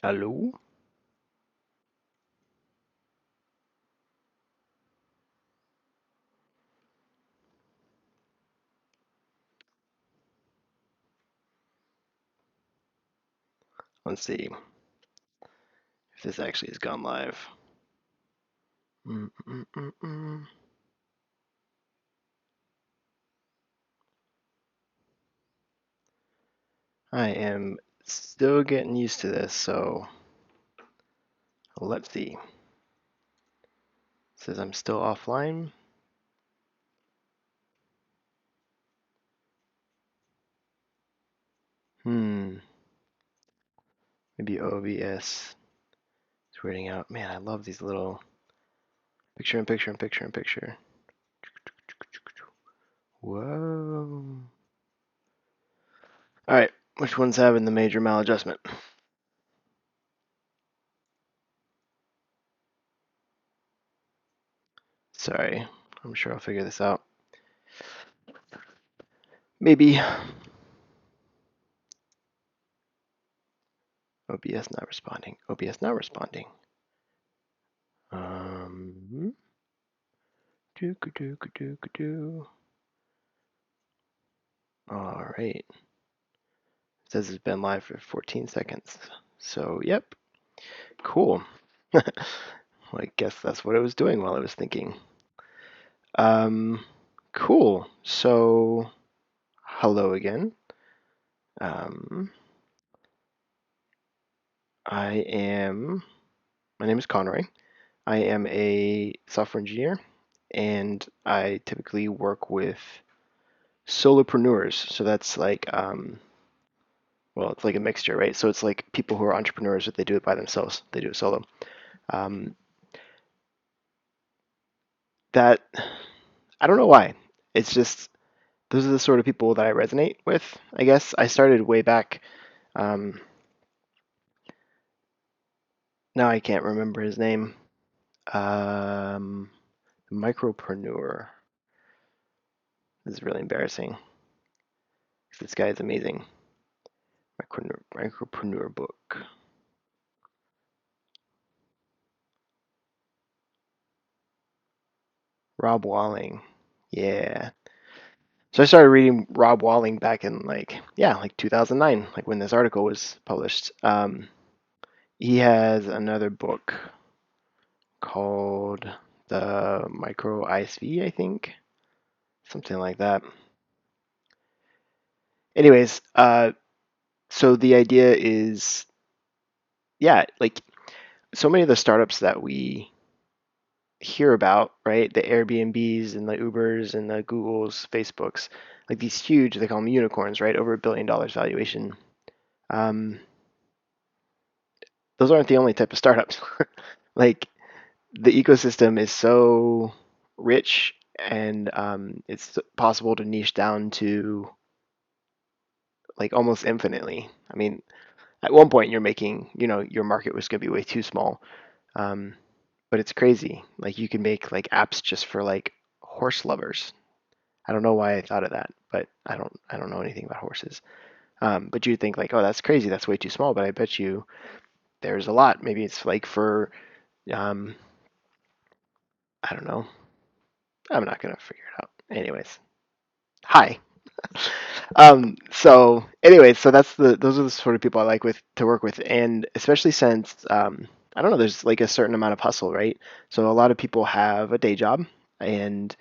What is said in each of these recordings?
Hello? Let's see if this actually has gone live. Mm, mm, mm, mm. I am still getting used to this, so let's see. It says I'm still offline. Maybe OBS is reading out. Man, I love these little picture in picture in picture in picture. Whoa. All right, which one's having the major maladjustment? Sorry, I'm sure I'll figure this out. Maybe. OBS not responding. OBS not responding. Um, All right. It says it's been live for 14 seconds. So, yep. Cool. Well, I guess that's what I was doing while I was thinking. Cool. So, hello again. Um, I am, my name is Conroy. I am a software engineer, and I typically work with solopreneurs. So that's like, well, it's like a mixture, right? So it's like people who are entrepreneurs, but they do it by themselves. They do it solo. Um, that I don't know why. It's just those are the sort of people that I resonate with. I guess I started way back. Um, Now I can't remember his name. Um, Micropreneur. This is really embarrassing. This guy is amazing. Micropreneur book. Rob Walling. Yeah. So I started reading Rob Walling back in like 2009, like when this article was published. He has another book called the Micro ISV, I think, something like that. Anyways, so the idea is, yeah, like so many of the startups that we hear about, right? The Airbnbs and the Ubers and the Googles, Facebooks, like these huge, they call them unicorns, right? Over $1 billion valuation. Um, those aren't the only type of startups. Like the ecosystem is so rich, and it's possible to niche down to like almost infinitely. I mean, at one point you're making, your market was going to be way too small. Um, but it's crazy. Like you can make like apps just for like horse lovers. I don't know why I thought of that, but I don't know anything about horses. But you'd think like, oh, that's crazy. That's way too small. But I bet you there's a lot. Maybe it's like for, um, I don't know. I'm not gonna figure it out. Anyways, hi. So that's those are the sort of people I like with to work with, and especially since I don't know, there's like a certain amount of hustle, right? So a lot of people have a day job, and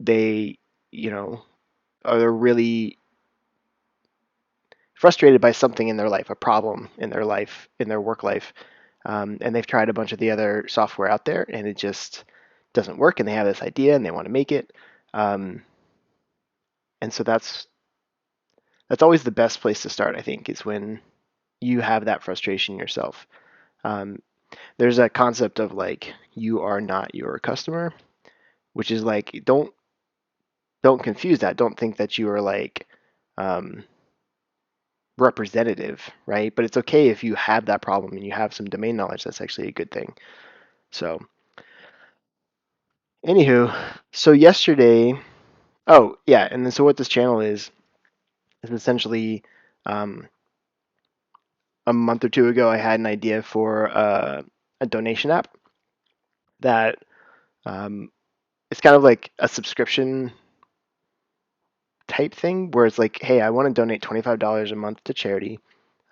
they, you know, are really frustrated by something in their life, a problem in their life, in their work life, and they've tried a bunch of the other software out there, and it just doesn't work, and they have this idea and they want to make it, um, and so that's always the best place to start, I think, is when you have that frustration yourself. Um, there's a concept of like you are not your customer, which is like don't confuse that. Don't think that you are like um, representative, right? But it's okay if you have that problem and you have some domain knowledge. That's actually a good thing. So, anywho, so yesterday, oh yeah, and then so what this channel is essentially um, a month or two ago, I had an idea for a donation app that um, it's kind of like a subscription type thing where it's like, hey, I want to donate $25 a month to charity,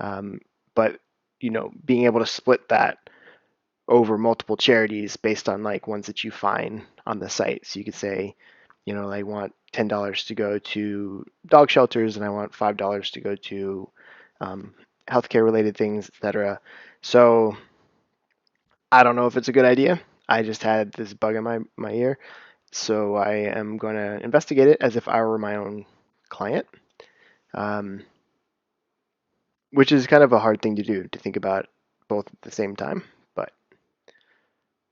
um, but being able to split that over multiple charities based on like ones that you find on the site. So you could say, I want $10 to go to dog shelters, and I want $5 to go to um, healthcare related things, etc. So I don't know if it's a good idea. I just had this bug in my ear, so I am going to investigate it as if I were my own client, um, which is kind of a hard thing to do, to think about both at the same time, but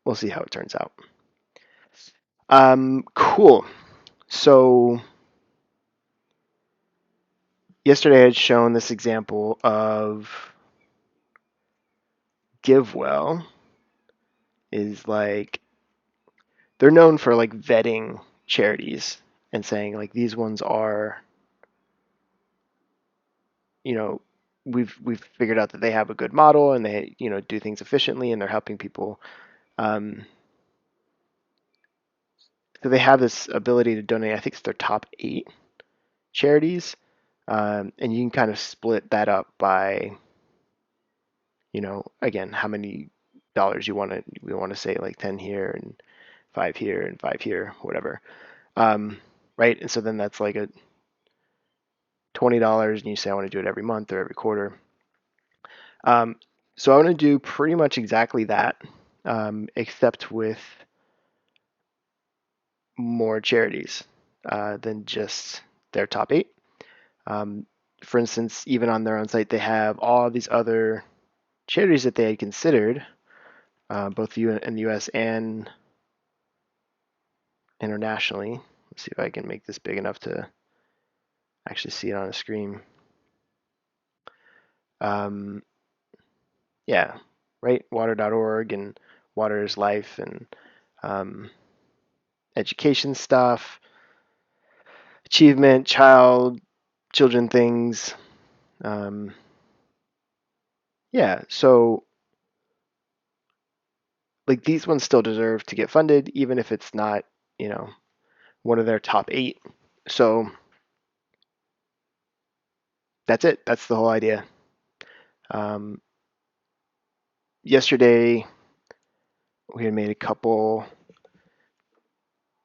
we'll see how it turns out. Cool. So yesterday I had shown this example of GiveWell is like, they're known for like vetting charities and saying like these ones are, you know, we've figured out that they have a good model and they do things efficiently and they're helping people. Um, so they have this ability to donate. I think it's their top 8 charities, and you can kind of split that up by again, how many dollars you want to, we want to say like 10 here and 5 here and 5 here, whatever. Um, right. And so then that's like a $20, and you say I want to do it every month or every quarter. Um, so I want to do pretty much exactly that, except with more charities than just their top 8. Um, for instance, even on their own site, they have all these other charities that they had considered, both in the U.S. and internationally. Let's see if I can make this big enough to actually see it on a screen. Um, yeah, right. Water.org and Water is Life and um, education stuff, achievement, children things. Um, yeah, so like these ones still deserve to get funded, even if it's not, you know, one of their top 8. So that's it. That's the whole idea. Um, yesterday we had made a couple.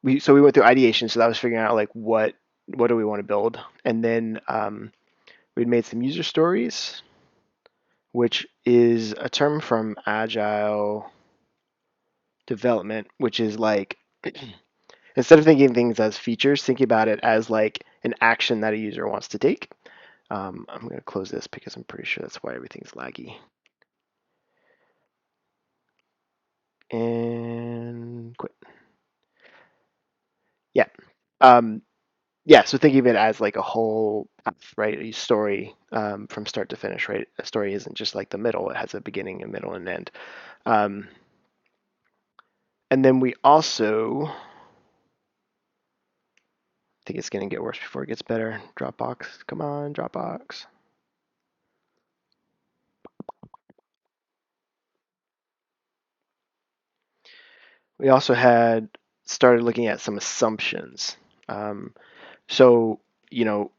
We went through ideation, so that was figuring out like what do we want to build, and then we'd made some user stories, which is a term from agile development, which is like instead of thinking things as features, thinking about it as like an action that a user wants to take. I'm going to close this because I'm pretty sure that's why everything's laggy. And quit. Yeah. Um, yeah, so thinking of it as like a whole path, right? A story from start to finish, right? A story isn't just like the middle; it has a beginning, a middle, and an end. Um, and then we also, I think it's going to get worse before it gets better. Dropbox, come on, Dropbox. We also had started looking at some assumptions. Um, so, you know,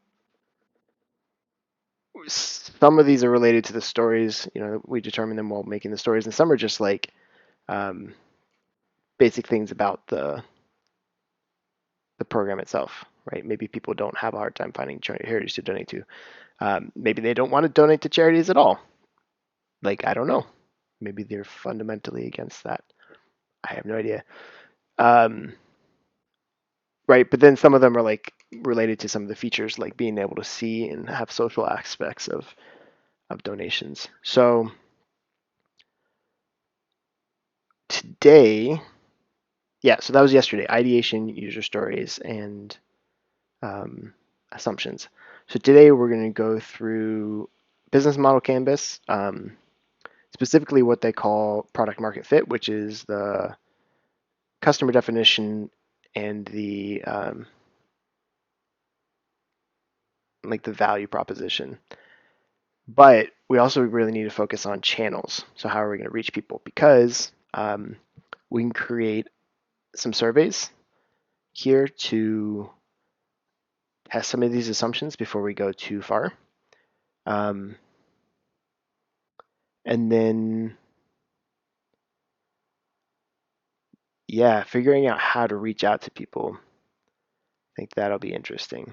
some of these are related to the stories. We determine them while making the stories, and some are just like um, basic things about the program itself, right? Maybe people don't have a hard time finding charities to donate to. Maybe they don't want to donate to charities at all. Like, I don't know. Maybe they're fundamentally against that. I have no idea. Um, right, but then some of them are like related to some of the features, like being able to see and have social aspects of donations. So today, yeah, so that was yesterday. Ideation, user stories, and um, assumptions. So today we're going to go through business model canvas, specifically what they call product market fit, which is the customer definition and the like the value proposition. But we also really need to focus on channels. So how are we going to reach people? Because we can create some surveys here to test some of these assumptions before we go too far. Um, and then, yeah, figuring out how to reach out to people. I think that'll be interesting.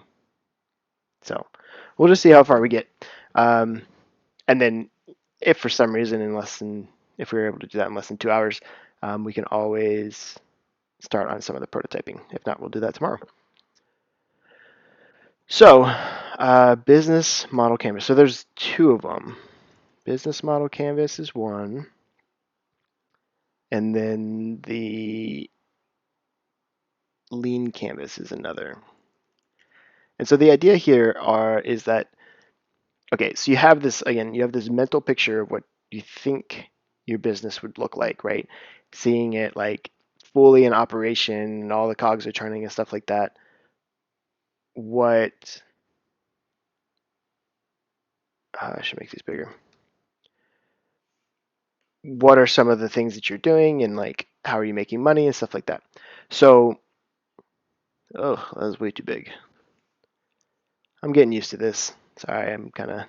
So we'll just see how far we get. Um, and then if for some reason if we were able to do that in less than 2 hours, we can always start on some of the prototyping. If not, we'll do that tomorrow. So, business model canvas. So there's two of them. Business model canvas is one, and then the lean canvas is another. And so the idea here is that, okay, so you have this mental picture of what you think your business would look like, right? Seeing it like fully in operation and all the cogs are turning and stuff like that. What, I should make these bigger. What are some of the things that you're doing and like how are you making money and stuff like that. So, oh, that was way too big. I'm getting used to this. Sorry, I'm kind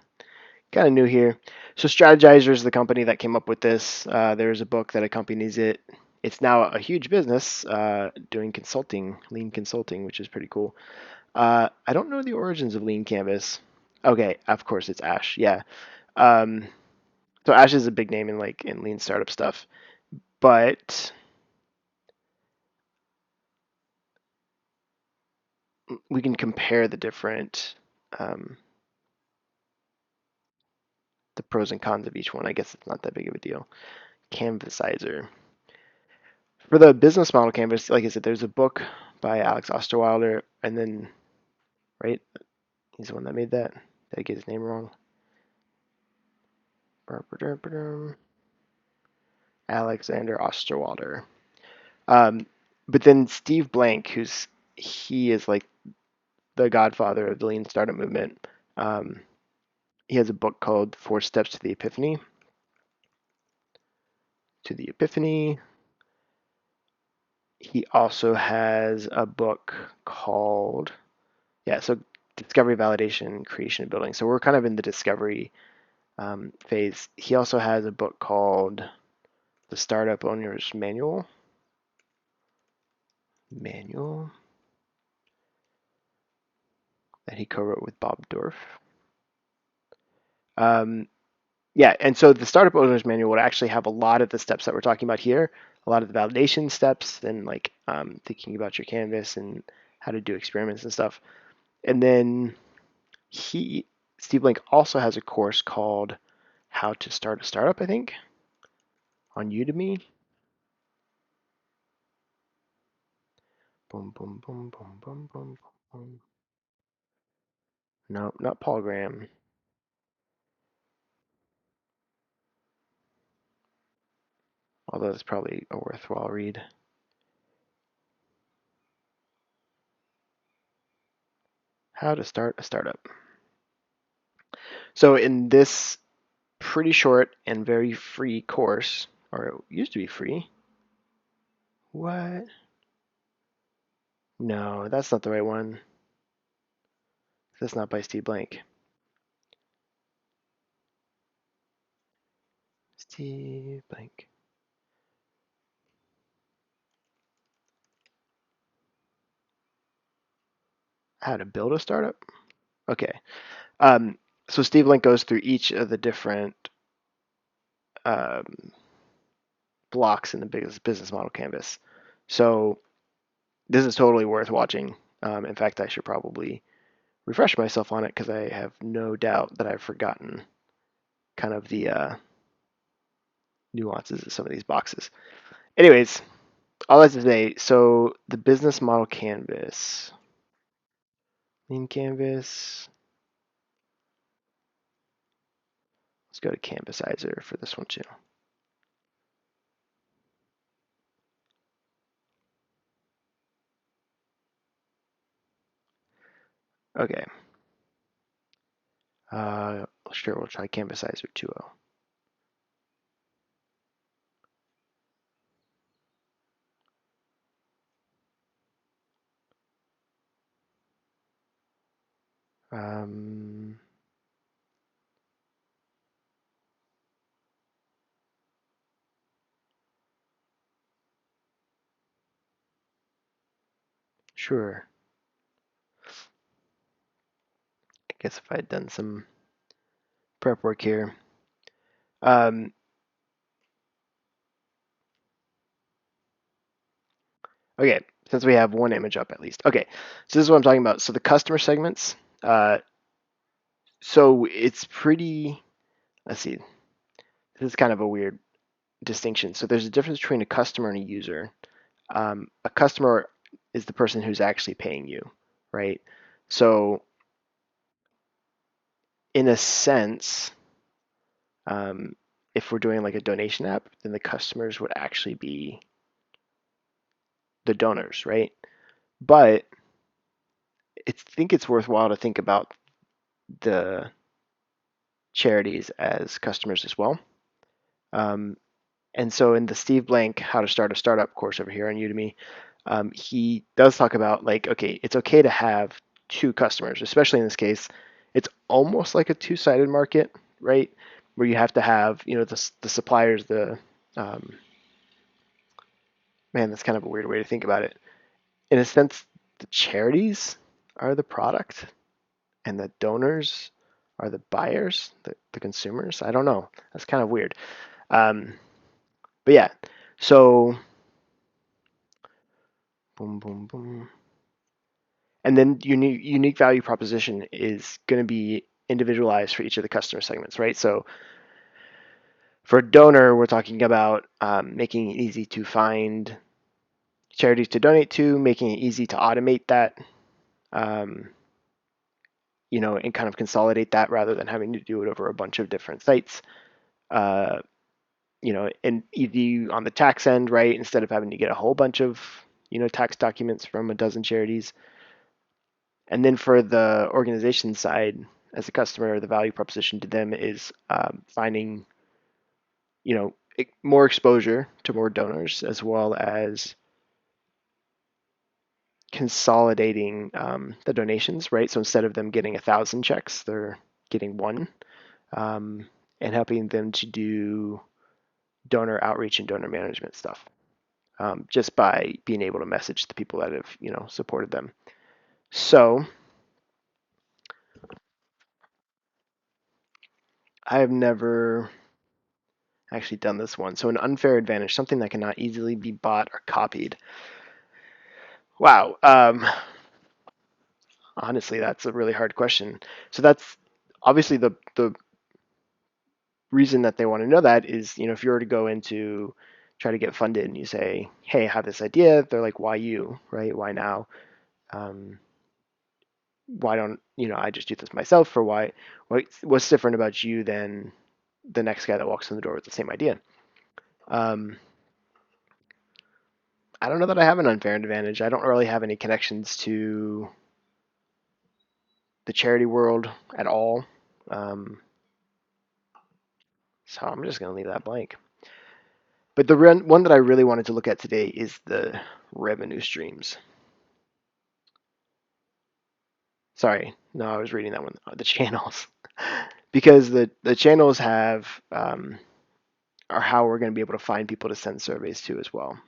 of new here. So Strategizer is the company that came up with this. There's a book that accompanies it. It's now a huge business doing consulting, lean consulting, which is pretty cool. I don't know the origins of Lean Canvas. Okay, of course it's Ash. Yeah. Um, so Ash is a big name in lean startup stuff, but we can compare um, the pros and cons of each one. I guess it's not that big of a deal. Canvasizer. For the business model canvas, like I said, there's a book by Alex Osterwilder, and then, right, he's the one that made that. Did I get his name wrong? Alexander Osterwalder. Um, but then Steve Blank, he is like the godfather of the lean startup movement. Um, he has a book called Four Steps to the Epiphany. To the Epiphany. He also has a book called, yeah, so discovery, validation, creation, and building. So we're kind of in the discovery phase. He also has a book called The Startup Owner's Manual that he co-wrote with Bob Dorf. Um, yeah, and so the Startup Owner's Manual would actually have a lot of the steps that we're talking about here, a lot of the validation steps, and like thinking about your canvas and how to do experiments and stuff. And then Steve Blank also has a course called How to Start a Startup, I think, on Udemy. Boom, boom, boom, boom, boom, boom, boom. No, not Paul Graham. Although it's probably a worthwhile read. How to Start a Startup. So in this pretty short and very free course, or it used to be free. What? No, that's not the right one. That's not by Steve Blank. Steve Blank. How to build a startup? Okay. So Steve Blank goes through each of the different um, blocks in the business model canvas. So this is totally worth watching. In fact, I should probably refresh myself on it because I have no doubt that I've forgotten kind of the nuances of some of these boxes. Anyways, all that to say, so the business model canvas, lean canvas. Let's go to Canvasizer for this one too. Okay. Sure, we'll try canvas size or 2.0. Sure. I guess if I had done some prep work here. Um, okay, since we have one image up at least. Okay, so this is what I'm talking about. So the customer segments. So it's pretty. Let's see. This is kind of a weird distinction. So there's a difference between a customer and a user. A customer is the person who's actually paying you, right? So in a sense, um, if we're doing like a donation app, then the customers would actually be the donors, right? But I think it's worthwhile to think about the charities as customers as well. Um, and so in the Steve Blank How to Start a Startup course over here on Udemy, he does talk about like, okay, it's okay to have two customers, especially in this case. It's almost like a two-sided market, right? Where you have to have, the suppliers, um, man, that's kind of a weird way to think about it. In a sense, the charities are the product and the donors are the buyers, the consumers. I don't know. That's kind of weird. Um, but yeah, so boom, boom, boom. And then unique value proposition is going to be individualized for each of the customer segments, right? So for a donor, we're talking about making it easy to find charities to donate to, making it easy to automate that, um, and kind of consolidate that rather than having to do it over a bunch of different sites. Uh, and easy on the tax end, right? Instead of having to get a whole bunch of, tax documents from a dozen charities. And then for the organization side, as a customer, the value proposition to them is finding, more exposure to more donors, as well as consolidating the donations, right? So instead of them getting 1,000 checks, they're getting one, um, and helping them to do donor outreach and donor management stuff, just by being able to message the people that have, supported them. So I have never actually done this one. So an unfair advantage, something that cannot easily be bought or copied. Wow. Honestly, that's a really hard question. So that's obviously the reason that they want to know that is, if you were to go into try to get funded and you say, hey, I have this idea, they're like, why you, right? Why now? Um, why don't, I just do this myself? Or what's different about you than the next guy that walks in the door with the same idea? Um, I don't know that I have an unfair advantage. I don't really have any connections to the charity world at all. Um, so I'm just going to leave that blank. But the one that I really wanted to look at today is the revenue streams. Sorry, no, I was reading that one. The channels, because the channels are how we're going to be able to find people to send surveys to as well.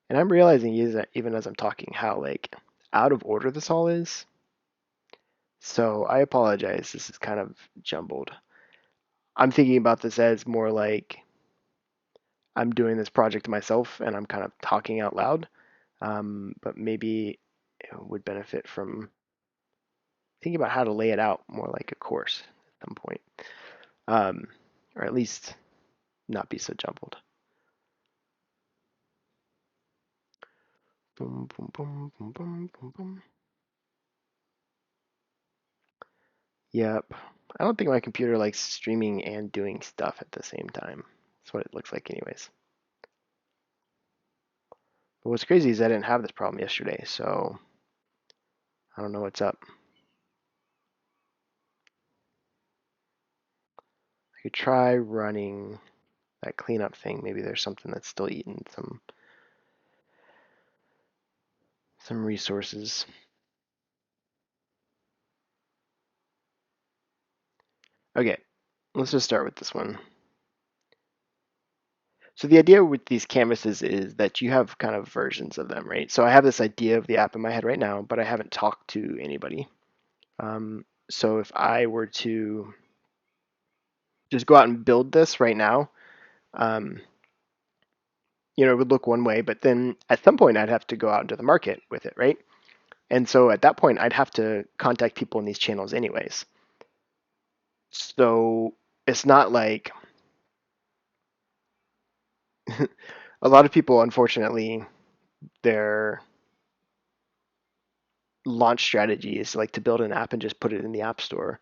And I'm realizing even as I'm talking how like out of order this all is. So I apologize. This is kind of jumbled. I'm thinking about this as more like I'm doing this project myself and I'm kind of talking out loud. But maybe it would benefit from thinking about how to lay it out more like a course at some point, um, or at least not be so jumbled. Boom, boom, boom, boom, boom, boom, boom. Yep. I don't think my computer likes streaming and doing stuff at the same time. That's what it looks like anyways. But what's crazy is I didn't have this problem yesterday, so I don't know what's up. could try running that cleanup thing. Maybe there's something that's still eating some resources. Okay, let's just start with this one. So the idea with these canvases is that you have kind of versions of them, right? So I have this idea of the app in my head right now, but I haven't talked to anybody. So if I were to just go out and build this right now, um, it would look one way, but then at some point I'd have to go out into the market with it, right? And so at that point I'd have to contact people in these channels anyways. So it's not like a lot of people, unfortunately, their launch strategy is like to build an app and just put it in the app store.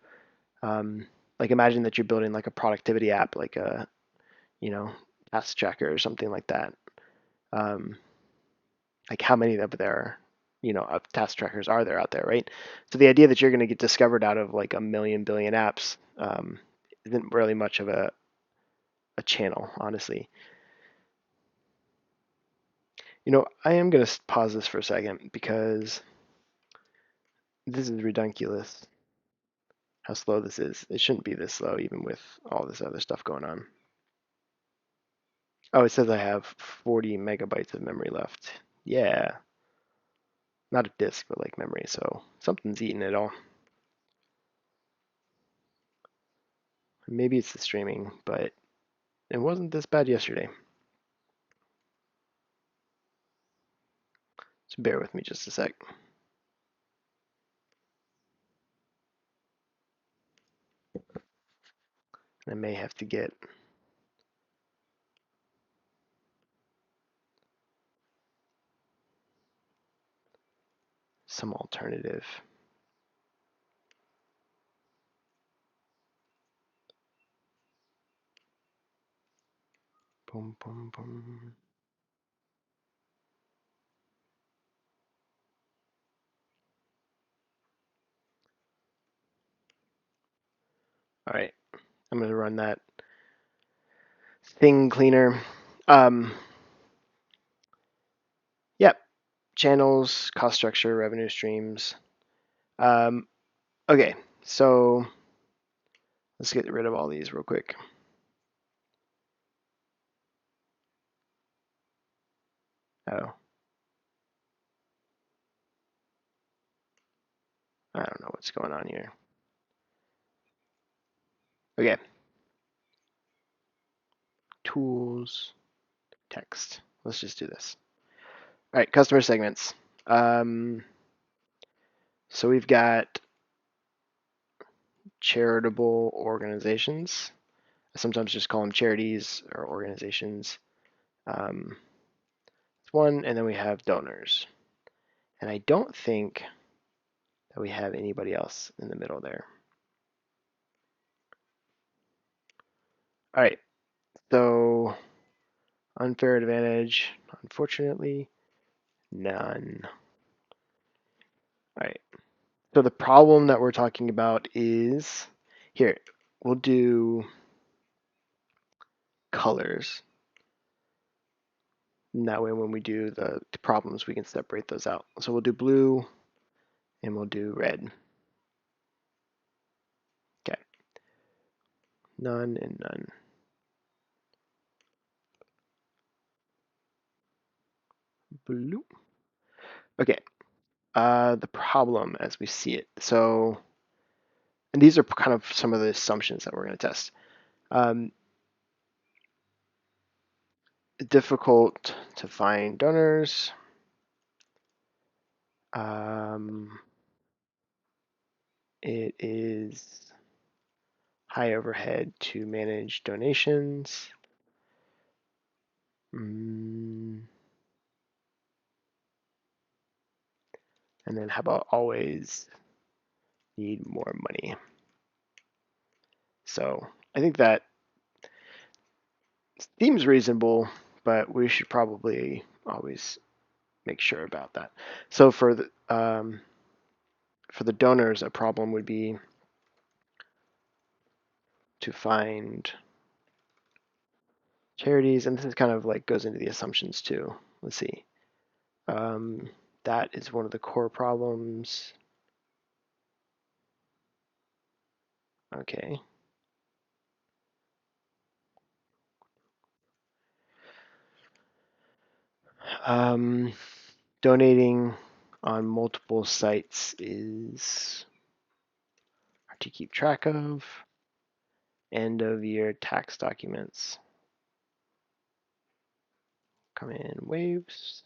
Like imagine that you're building like a productivity app, like a, task tracker or something like that. Um, like how many of there, of task trackers are there out there, right? So the idea that you're going to get discovered out of like a million billion apps isn't really much of a channel, honestly. I am going to pause this for a second because this is ridiculous how slow this is. It shouldn't be this slow, even with all this other stuff going on. Oh, it says I have 40 megabytes of memory left. Yeah, not a disk, but like memory. So something's eating it all. Maybe it's the streaming, but it wasn't this bad yesterday. So bear with me just a sec. I may have to get some alternative. Boom, boom, boom. All right, I'm going to run that thing cleaner. Yep, channels, cost structure, revenue streams. Okay, so let's get rid of all these real quick. Oh, I don't know what's going on here. Okay, tools, text. Let's just do this. All right, customer segments. So we've got charitable organizations. I sometimes just call them charities or organizations. That's one, and then we have donors. And I don't think that we have anybody else in the middle there. All right, so unfair advantage, unfortunately, none. All right, so the problem that we're talking about is, here, we'll do colors. And that way when we do the problems, we can separate those out. So we'll do blue and we'll do red. Okay, none and none. Blue. Okay, the problem as we see it. So, and these are kind of some of the assumptions that we're going to test. Difficult to find donors. It is high overhead to manage donations. And then how about always need more money? So I think that seems reasonable, but we should probably always make sure about that. So for the donors, a problem would be to find charities, and this is kind of like goes into the assumptions too. Let's see. Um, that is one of the core problems. Okay. Um, donating on multiple sites is hard to keep track of. End of year tax documents come in waves.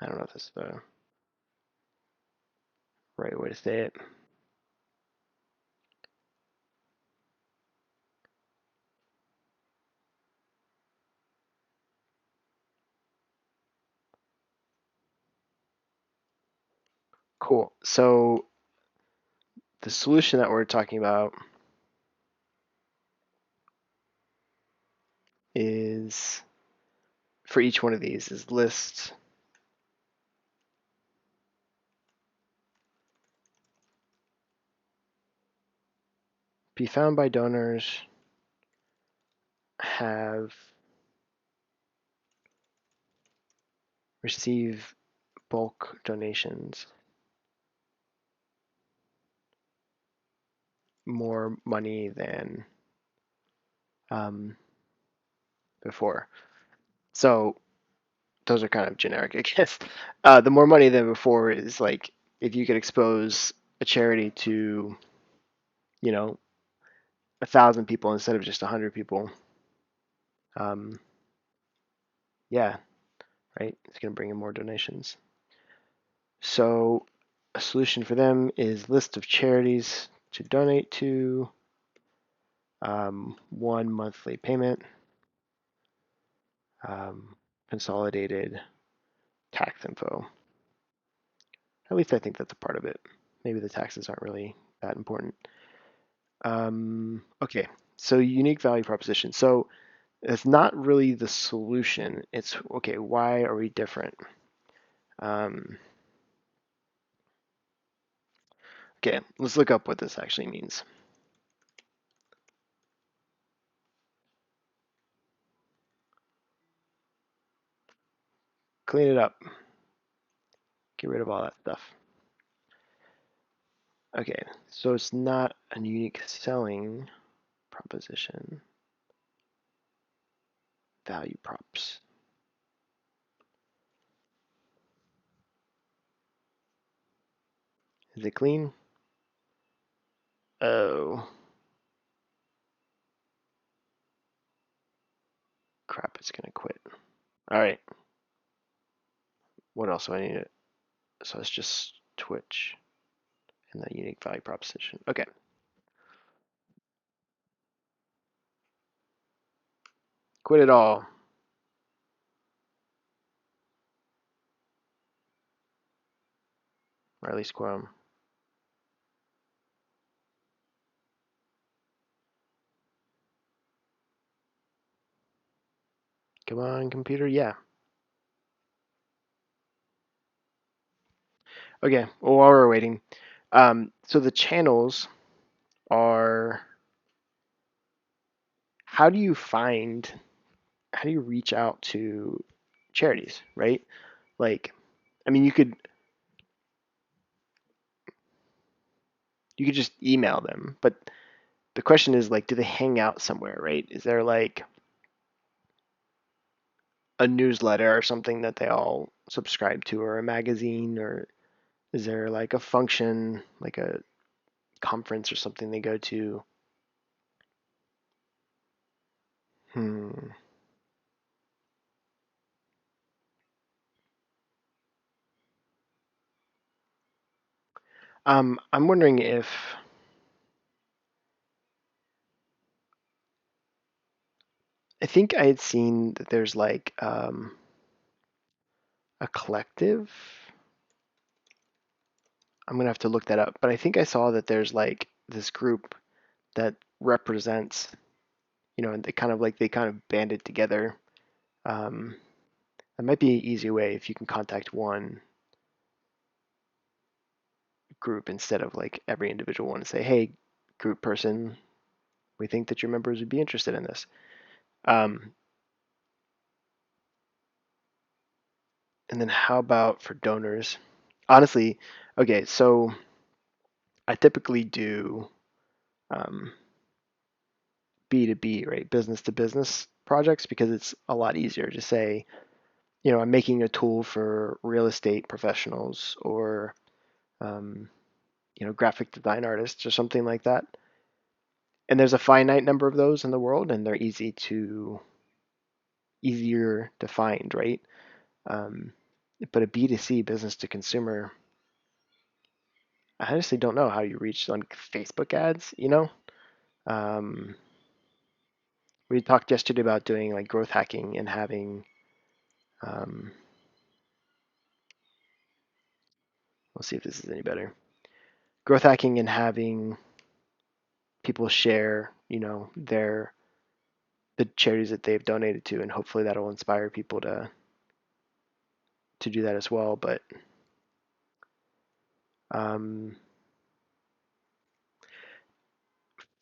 I don't know if this is the right way to say it. Cool. So the solution that we're talking about is for each one of these is list be found by donors have receive bulk donations more money than um, before. So those are kind of generic, I guess. The more money than before is like if you could expose a charity to, you know, 1,000 people instead of just 100 people. Um, yeah, right. It's going to bring in more donations. So a solution for them is list of charities to donate to, one monthly payment, consolidated tax info. At least I think that's a part of it. Maybe the taxes aren't really that important. Okay, so unique value proposition. So it's not really the solution. It's okay, why are we different? Um, okay, let's look up what this actually means. Clean it up. Get rid of all that stuff. Okay, so it's not a unique selling proposition. Value props. Is it clean? Oh, crap, it's gonna quit. All right, what else do I need? So it's just Twitch and the unique value proposition. Okay, quit it all. Or at least Chrome. Come on, computer. Yeah. Okay. Well, while we're waiting, so the channels are how do you find, how do you reach out to charities, right? Like, I mean, you could just email them, but the question is like, do they hang out somewhere, right? Is there like a newsletter or something that they all subscribe to, or a magazine, or is there like a function, like a conference or something they go to? Hmm. I'm wondering if I think I had seen that there's like a collective. I'm gonna have to look that up, but I think I saw that there's like this group that represents, and they kind of banded together. Um, that might be an easy way if you can contact one group instead of like every individual one and say, hey, group person, we think that your members would be interested in this. Um, and then how about for donors? Honestly, okay, so I typically do B2B, right? Business to business projects because it's a lot easier to say, I'm making a tool for real estate professionals or, um, graphic design artists or something like that. And there's a finite number of those in the world, and they're easier to find, right? Um, but a B2C, business to consumer, I honestly don't know how you reach like Facebook ads. Um, we talked yesterday about doing like growth hacking and having, um, we'll see if this is any better. Growth hacking and having people share, the charities that they've donated to, and hopefully that'll inspire people to do that as well. But um,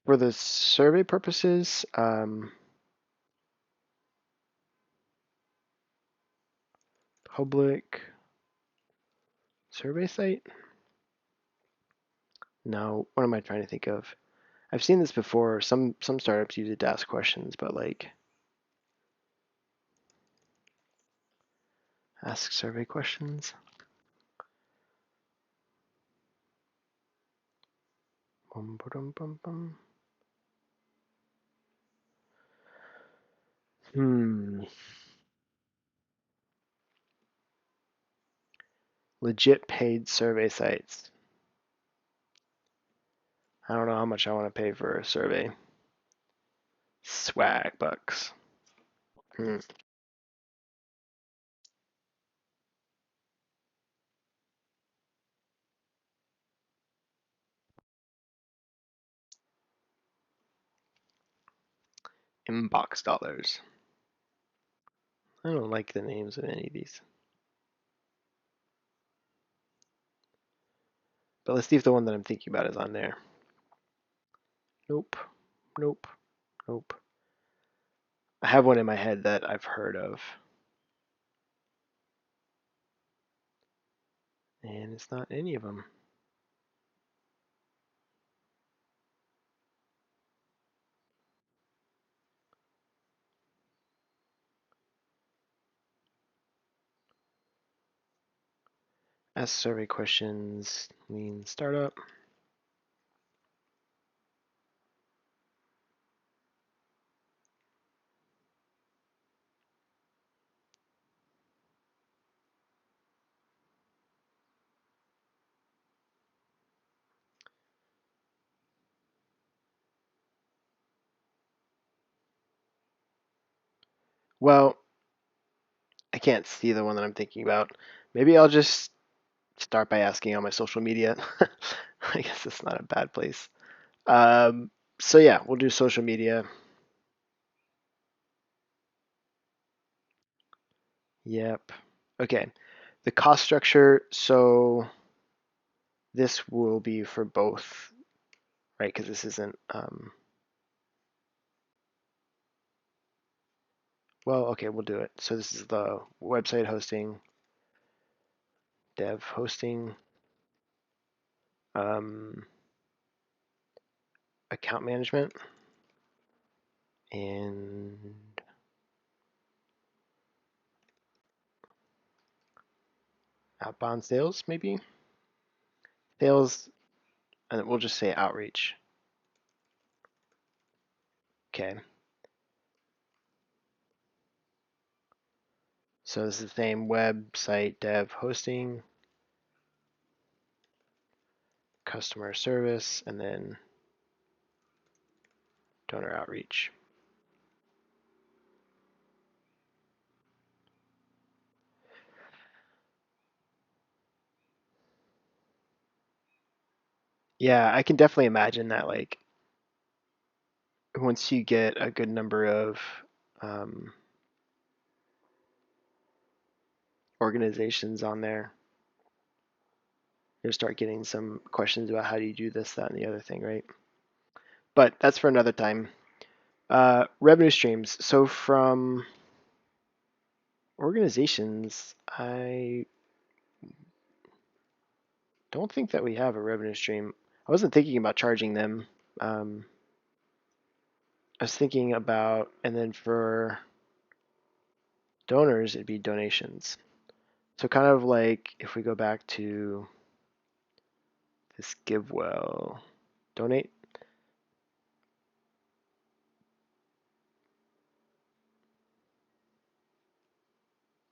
for the survey purposes, public survey site? No, what am I trying to think of? I've seen this before. Some startups use it to ask questions, but like ask survey questions. Bum, ba-dum, bum, bum. Legit paid survey sites. I don't know how much I want to pay for a survey. Swag bucks. Hmm. Inbox dollars. I don't like the names of any of these. But let's see if the one that I'm thinking about is on there. Nope. Nope. Nope. I have one in my head that I've heard of. And it's not any of them. Ask survey questions, lean startup. Well, I can't see the one that I'm thinking about. Maybe I'll just start by asking on my social media. I guess it's not a bad place. Um, so yeah, we'll do social media. Yep. Okay. The cost structure. So this will be for both, right? Because this isn't. Well, okay, we'll do it. So this is the website hosting, dev hosting, um, account management, and outbound sales, maybe sales, and we'll just say outreach. Okay. So this is the same website dev hosting, customer service, and then donor outreach. Yeah, I can definitely imagine that like once you get a good number of um, organizations on there, you'll start getting some questions about how do you do this, that, and the other thing, right? but that's for another time. Revenue streams. So from organizations, I don't think that we have a revenue stream. I wasn't thinking about charging them. Um, I was thinking about, and then for donors, it'd be donations. So kind of like if we go back to this GiveWell, donate.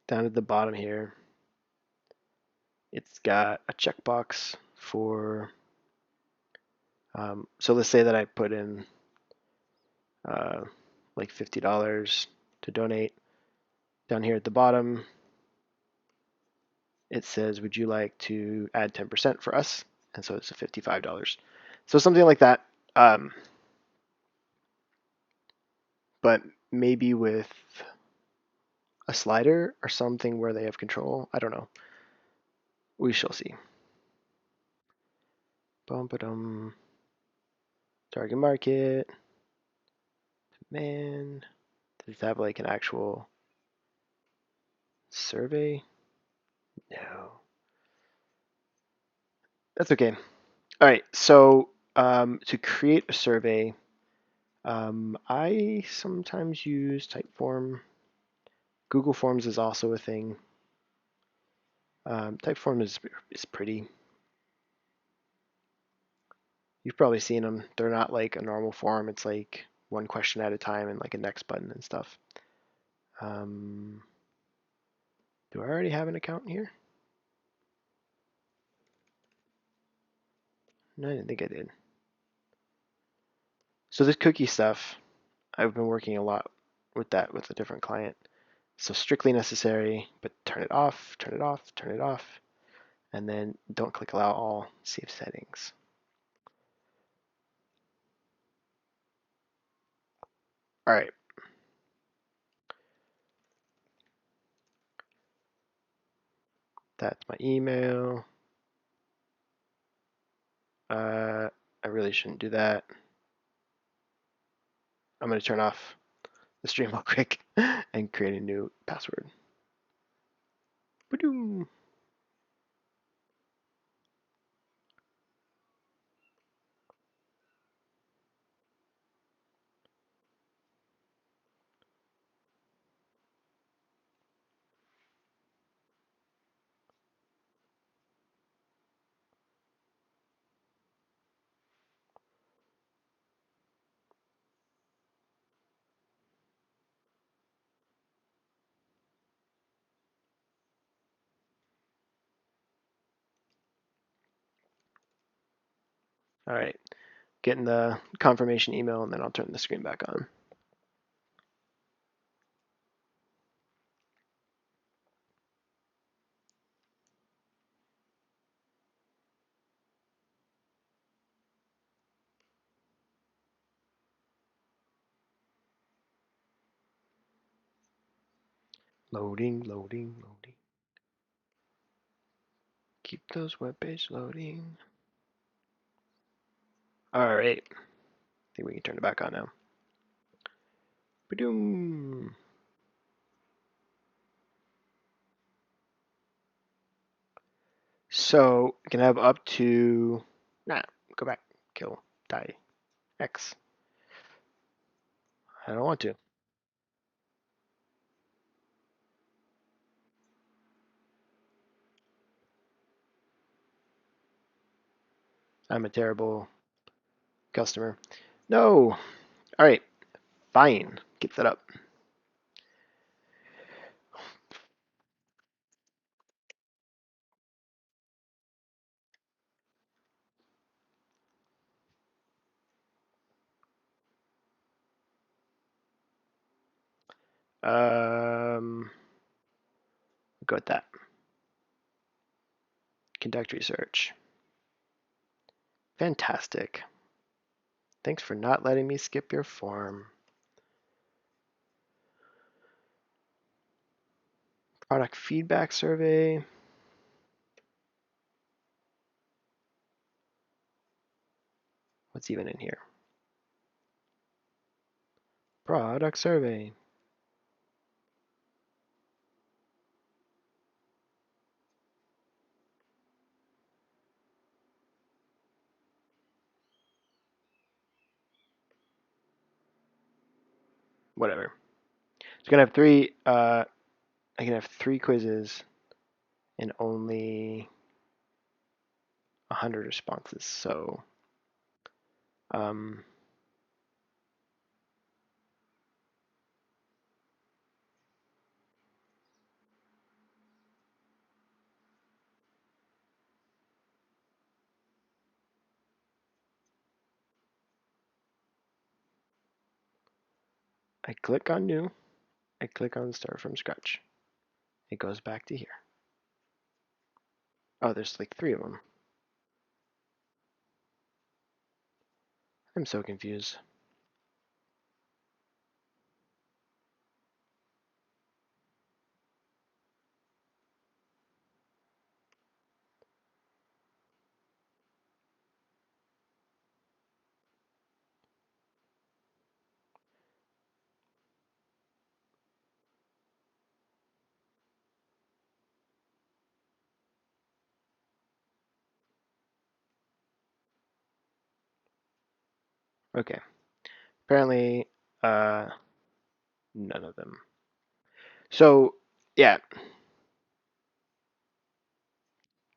Down at the bottom here, it's got a checkbox for, so let's say that I put in uh, like $50 to donate. Down here at the bottom, it says, would you like to add 10% for us? And so it's a $55. So something like that. Um, but maybe with a slider or something where they have control. I don't know. We shall see. Bum ba dum. Target market. Man. Does it have like an actual survey? No. That's okay. All right. So to create a survey, I sometimes use Typeform. Google Forms is also a thing. Typeform is pretty. You've probably seen them. They're not like a normal form. It's like one question at a time and like a next button and stuff. Do I already have an account here? No, I didn't think I did. So this cookie stuff, I've been working a lot with that with a different client. So strictly necessary, but turn it off, turn it off, turn it off, and then don't click allow all, save settings. All right. That's my email. I really shouldn't do that. I'm going to turn off the stream real quick and create a new password. Ba-doom. All right. Getting the confirmation email, and then I'll turn the screen back on. Loading, loading, loading. Keep those web pages loading. All right. I think we can turn it back on now. Ba-doom. So you can have up to, go back, kill, die, X. I don't want to. I'm a terrible customer. No. All right. Fine. Get that up. Go with that. Conduct research. Fantastic. Thanks for not letting me skip your form. Product feedback survey. What's even in here? Product survey. Whatever. It's gonna have three. I can have three quizzes and only 100 responses. So, um, I click on new. I click on start from scratch. It goes back to here. Oh, there's like three of them. I'm so confused. Okay. Apparently, uh, none of them. So, yeah.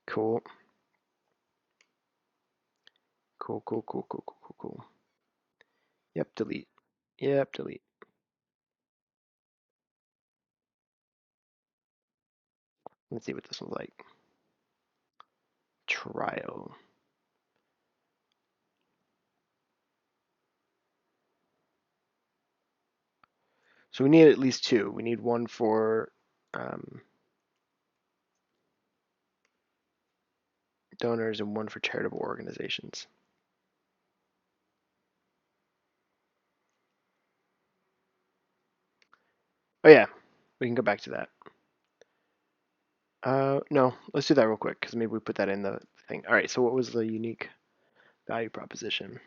Cool. Cool, cool, cool, cool, cool, cool, cool. Yep, delete. Yep, delete. Let's see what this one's like. Trial. So we need at least two. We need one for donors and one for charitable organizations. Oh yeah, we can go back to that. No, let's do that real quick because maybe we put that in the thing. All right, so what was the unique value proposition?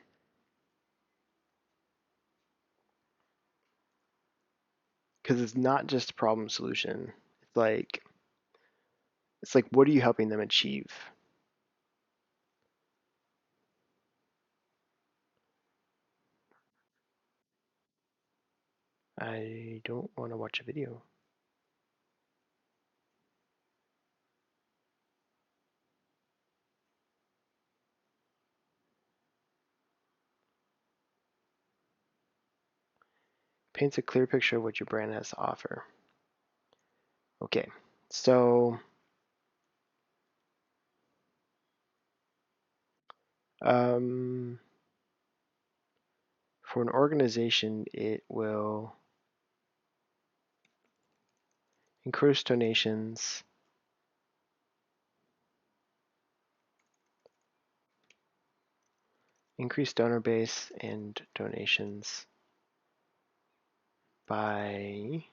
Because it's not just problem solution. It's like what are you helping them achieve? I don't want to watch a video. Paints a clear picture of what your brand has to offer. Okay, so for an organization, it will increase donations, increase donor base and donations by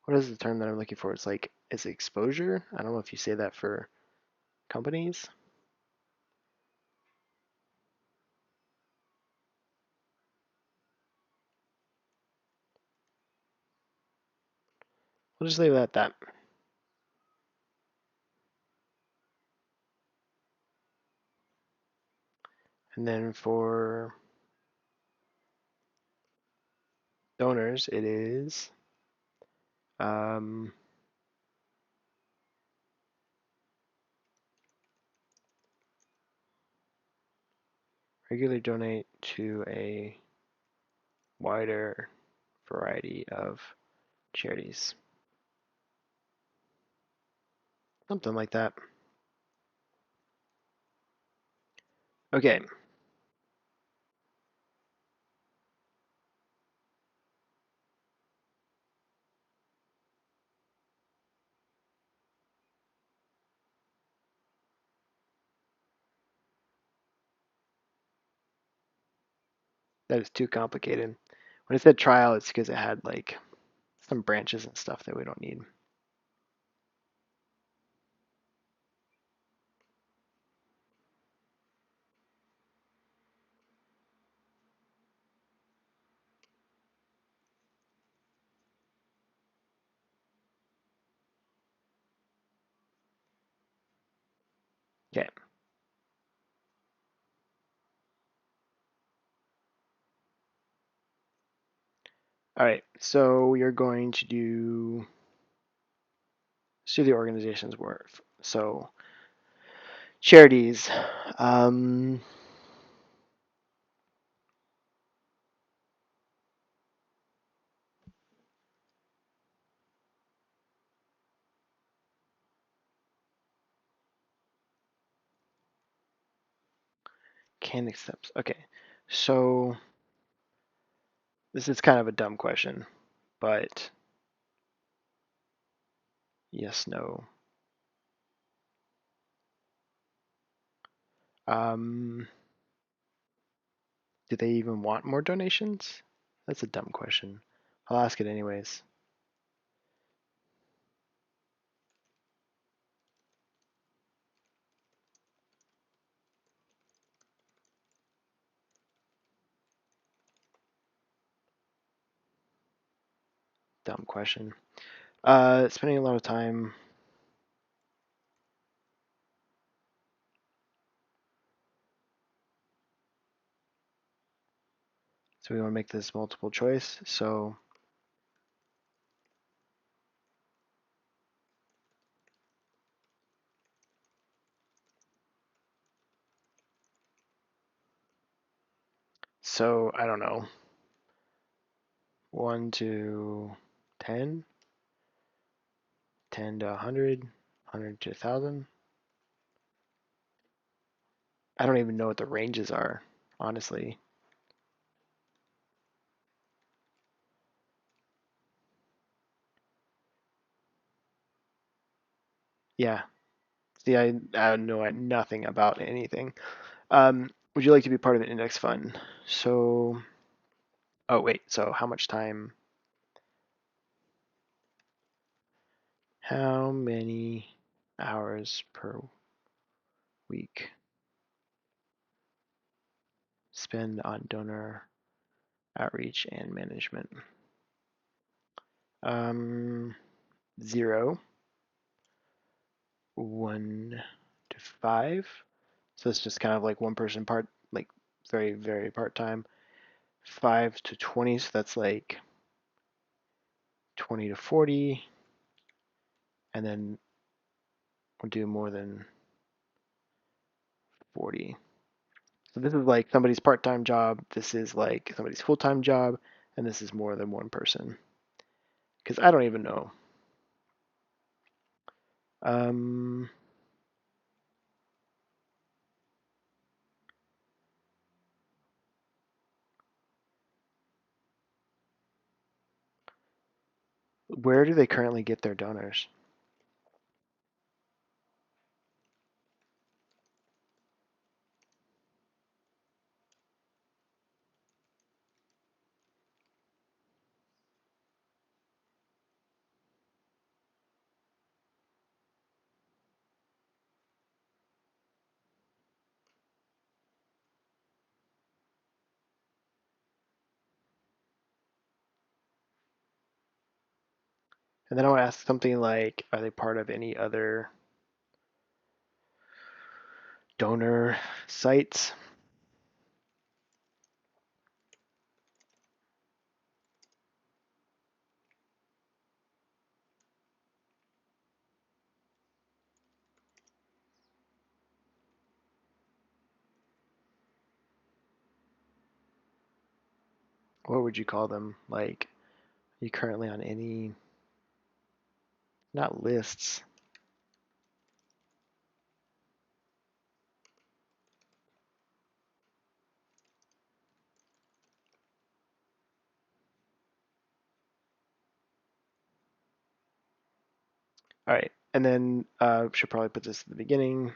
what is the term that I'm looking for? It's like it's exposure. I don't know if you say that for companies. We'll just leave it at that. And then for donors, it is regularly donate to a wider variety of charities. Something like that. Okay. That is too complicated. When it said trial, it's because it had like some branches and stuff that we don't need. All right, so you're going to do the organization's worth. So charities. Um, can accept. Okay, so this is kind of a dumb question, but yes, no. Um, do they even want more donations? That's a dumb question. I'll ask it anyways. Dumb question. Spending a lot of time. So we want to make this multiple choice. So I don't know. 1 to 10, 10 to 100, 100 to 1,000. I don't even know what the ranges are, honestly. Yeah. See, I know nothing about anything. Would you like to be part of an index fund? So, oh wait, so how much time? How many hours per week spend on donor outreach and management? 0, 1 to 5. So it's just kind of like one person part, like very, very part time. 5 to 20, so that's like 20 to 40. And then we'll do more than 40. So this is like somebody's part-time job. This is like somebody's full-time job. And this is more than one person. Because I don't even know. Um, where do they currently get their donors? And then I want to ask something like, are they part of any other donor sites? What would you call them? Like, are you currently on any, not lists? All right. And then should probably put this at the beginning.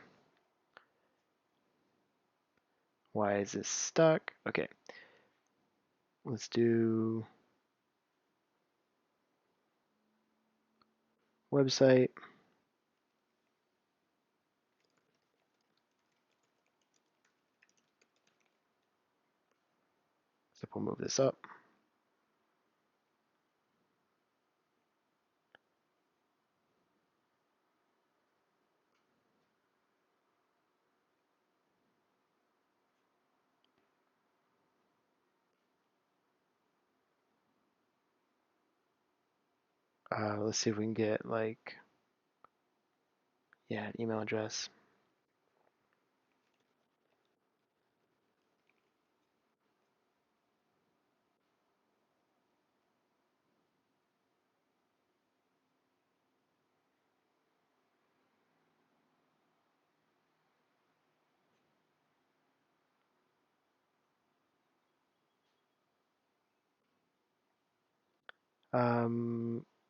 Why is this stuck? Okay. Let's do website. So we'll move this up. Let's see if we can get like, yeah, an email address.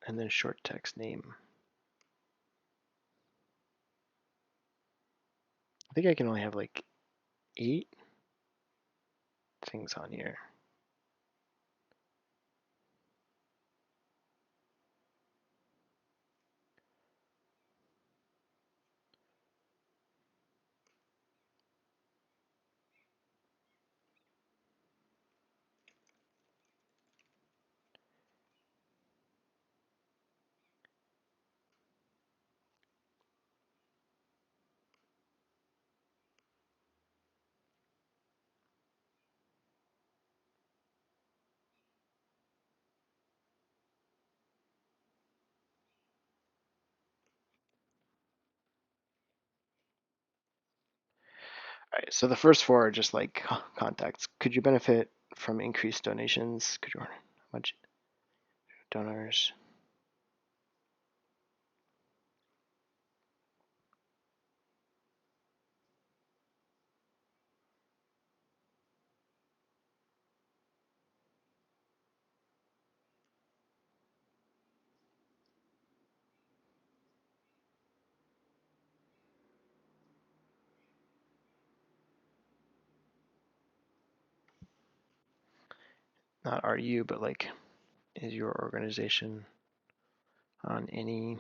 And then short text name. I think I can only have like 8 things on here. All right, so the first 4 are just like contacts. Could you benefit from increased donations? Could you earn how much donors? Not are you, but like, is your organization on any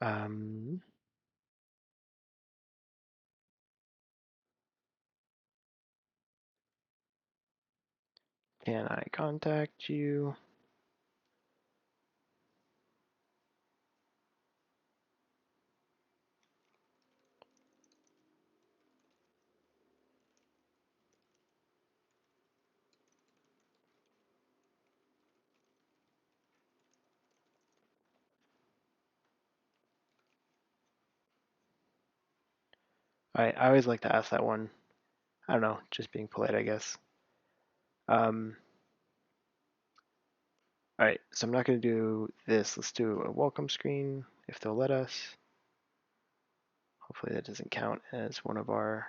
um, can I contact you? I always like to ask that one. I don't know, just being polite, I guess. Um, all right, so I'm not going to do this. Let's do a welcome screen if they'll let us. Hopefully that doesn't count as one of our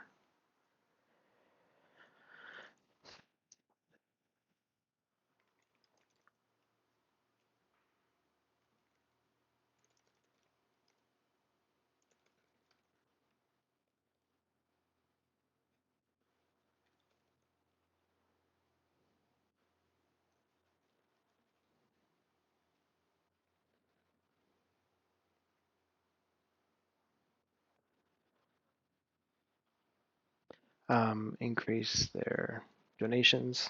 increase their donations.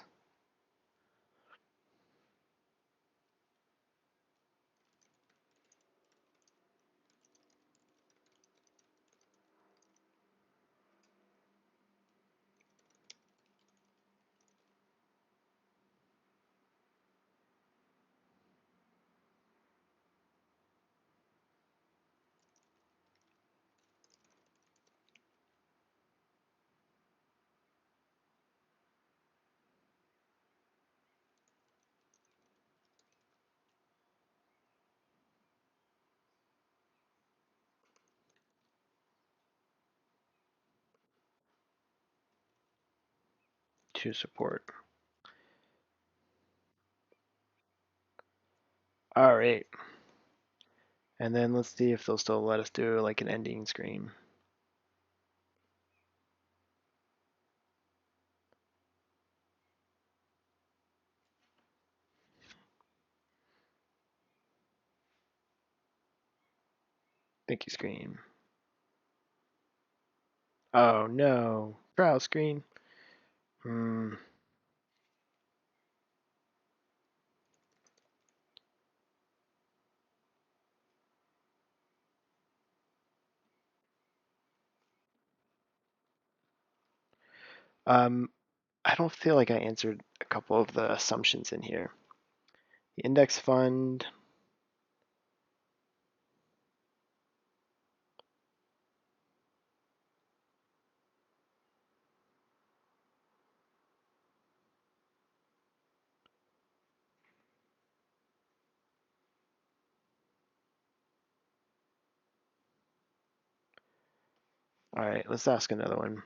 To support. All right. And then let's see if they'll still let us do like an ending screen. Thank you screen. Oh no, trial screen. Hmm. Um, I don't feel like I answered a couple of the assumptions in here. The index fund. All right, let's ask another one.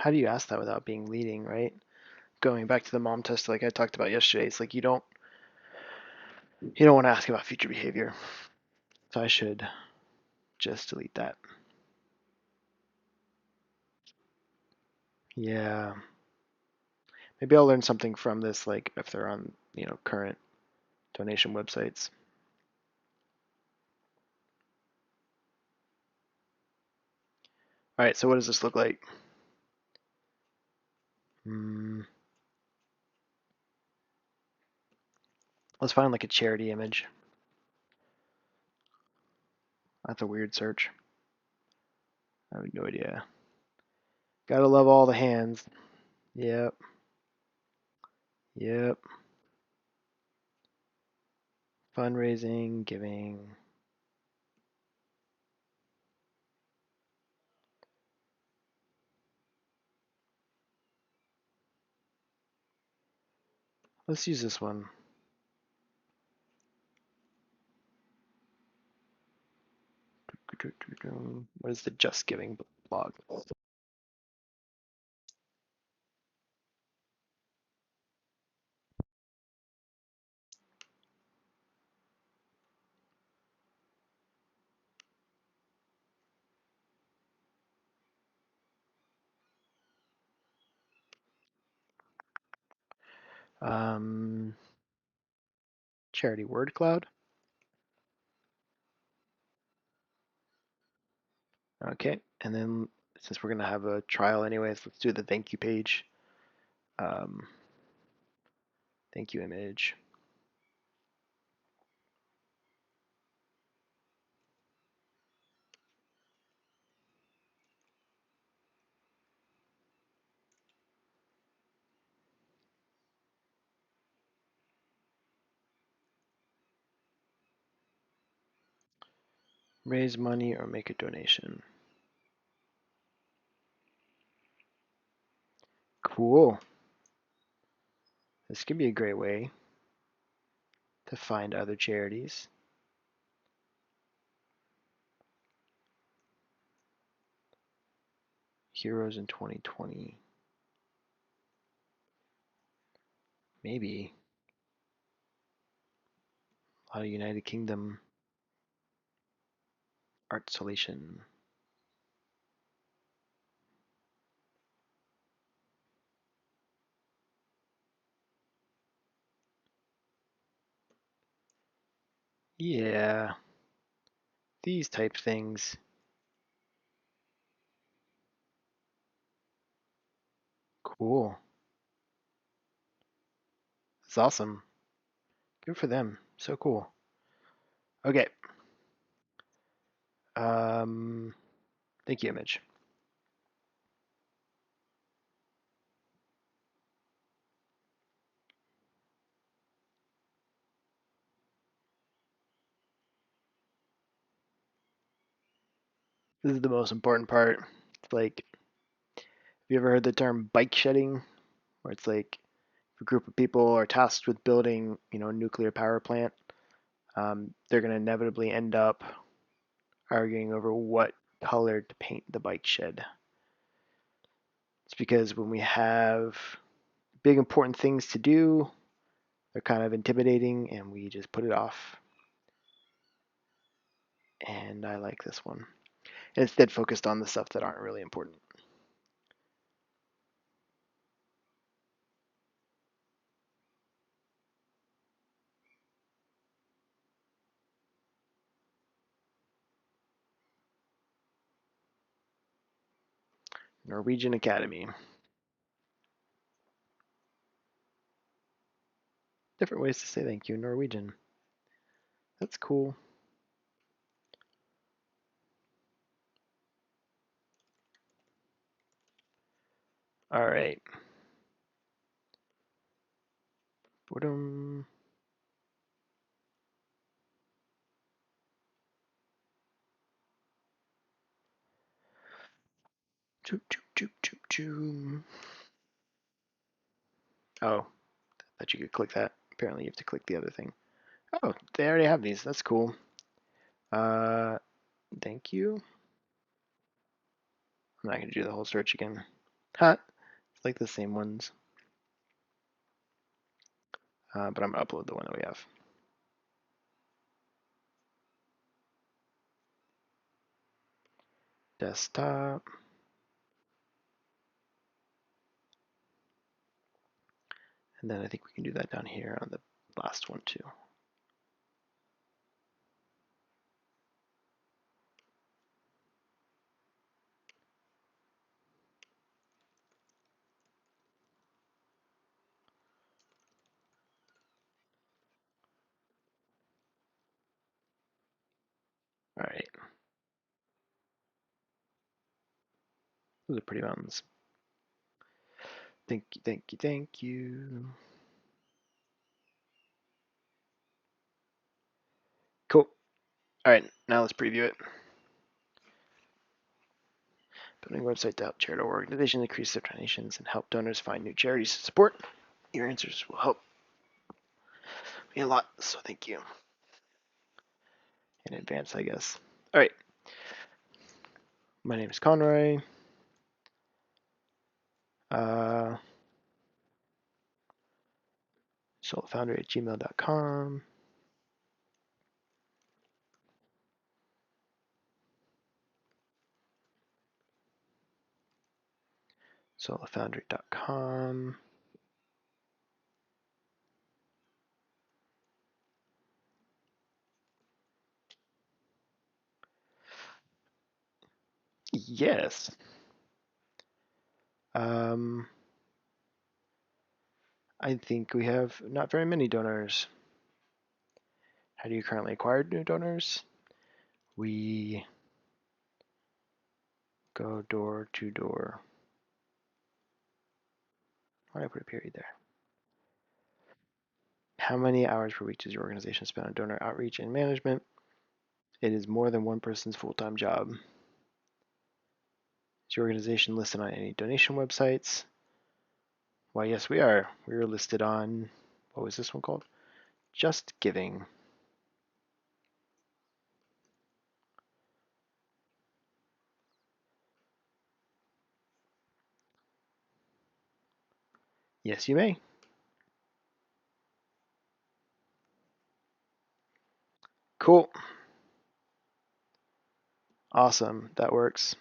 How do you ask that without being leading, right? Going back to the mom test like I talked about yesterday, it's like you don't want to ask about future behavior. So I should just delete that. Yeah. Maybe I'll learn something from this, like if they're on, current donation websites. All right, so what does this look like? Hmm, let's find like a charity image. That's a weird search. I have no idea. Gotta love all the hands. Yep, yep. Fundraising, giving. Let's use this one. What is the Just Giving blog? Um, Charity word cloud. Okay, and then since we're gonna have a trial anyways, let's do the thank you page. Um, Thank you image. Raise money or make a donation. Cool. This could be a great way to find other charities. Heroes in 2020. Maybe. A lot of United Kingdom art installation. Yeah, these type things. Cool. It's awesome. Good for them. So cool. Okay. Um, Thank you, image. This is the most important part. It's like, have you ever heard the term bike shedding? Where it's like if a group of people are tasked with building, a nuclear power plant, they're going to inevitably end up arguing over what color to paint the bike shed. It's because when we have big important things to do, they're kind of intimidating and we just put it off. And I like this one. And instead focused on the stuff that aren't really important. Norwegian Academy. Different ways to say thank you in Norwegian. That's cool. All right. Boredom. Choop, choop, choop, choop, choop. Oh, thought you could click that. Apparently you have to click the other thing. Oh, they already have these. That's cool. Uh, thank you. I'm not going to do the whole search again. Ha! It's like the same ones. But I'm going to upload the one that we have. Desktop. And then I think we can do that down here on the last one too. All right. Those are pretty mountains. Thank you, thank you, thank you. Cool. All right, now let's preview it. Building a website to help charitable organizations increase their donations and help donors find new charities to support. Your answers will help me a lot, so thank you. In advance, I guess. All right. My name is Conroy. Solofoundry@gmail.com. Solofoundry.com. Yes. I think we have not very many donors. How do you currently acquire new donors? We go door to door. Why did I put a period there? How many hours per week does your organization spend on donor outreach and management? It is more than one person's full-time job. Is your organization listed on any donation websites? Why, yes, we are. We are listed on, what was this one called? Just Giving. Yes, you may. Cool. Awesome. That works.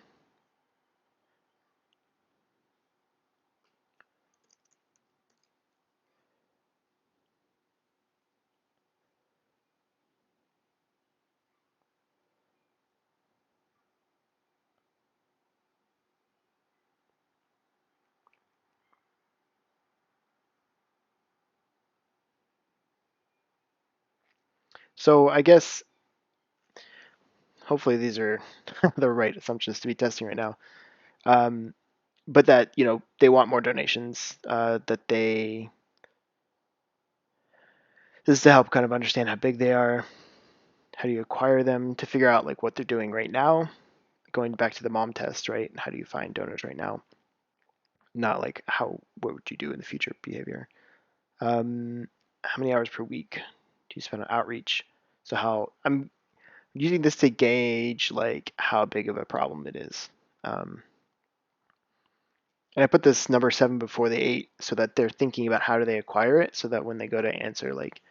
So I guess hopefully these are the right assumptions to be testing right now. But that, they want more donations, this is to help kind of understand how big they are, how do you acquire them, to figure out like what they're doing right now, going back to the mom test, right? How do you find donors right now? Not like what would you do in the future behavior. How many hours per week do you spend on outreach? So I'm using this to gauge like how big of a problem it is. Um, and I put this number 7 before the 8 so that they're thinking about how do they acquire it, so that when they go to answer like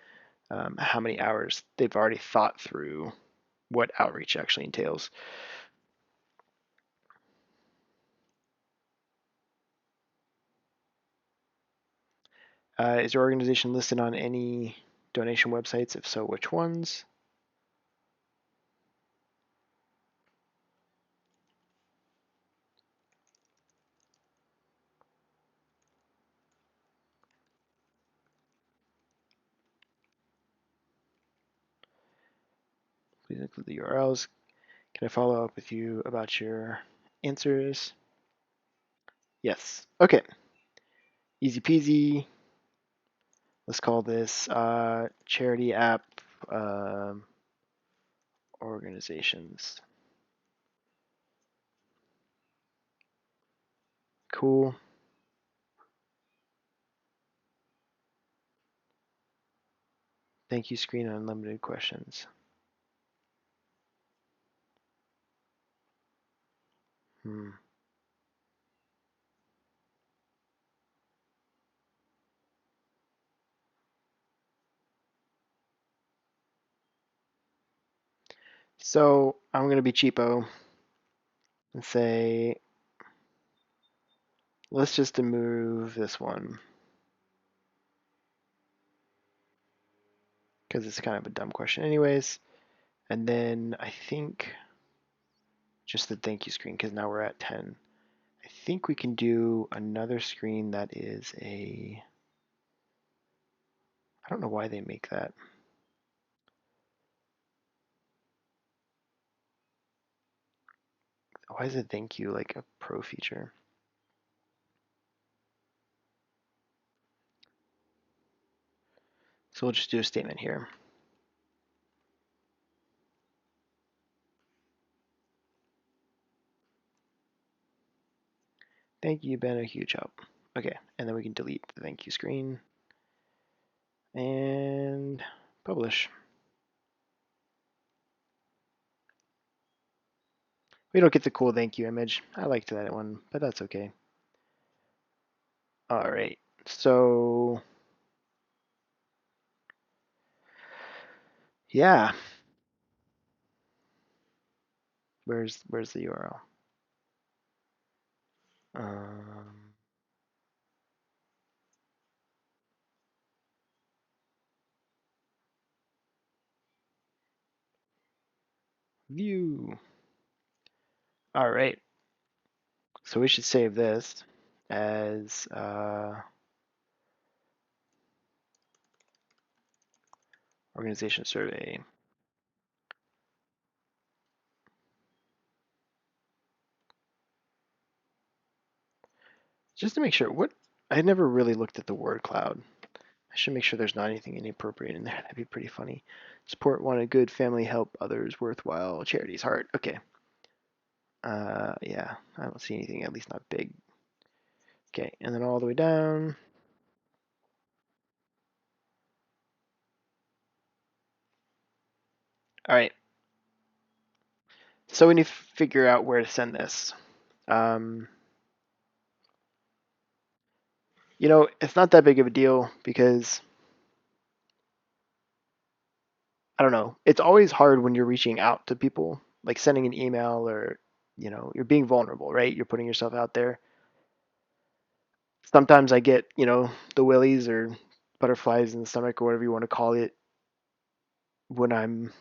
how many hours, they've already thought through what outreach actually entails. Is your organization listed on any donation websites? If so, which ones? Please include the URLs. Can I follow up with you about your answers? Yes. Okay. Easy peasy. Let's call this charity app um, organizations. Cool. Thank you screen unlimited questions. Hmm. So I'm going to be cheapo and say, let's just remove this one because it's kind of a dumb question anyways. And then I think just the thank you screen, because now we're at 10. I think we can do another screen that is a, I don't know why they make that. Why is it thank you like a pro feature? So we'll just do a statement here. Thank you, you've been a huge help. Okay, and then we can delete the thank you screen and publish. We don't get the cool thank you image. I liked that one, but that's okay. All right, so yeah, where's the URL? Um, view. All right, so we should save this as organization survey. Just to make sure, I never really looked at the word cloud. I should make sure there's not anything inappropriate in there. That'd be pretty funny. Support wanted good family help others worthwhile charities heart. Okay. Yeah, I don't see anything, at least not big. Okay, and then all the way down. All right. So we need to figure out where to send this. Um, it's not that big of a deal because I don't know. It's always hard when you're reaching out to people, like sending an email or, you're being vulnerable, right? You're putting yourself out there. Sometimes I get, the willies or butterflies in the stomach or whatever you want to call it when I'm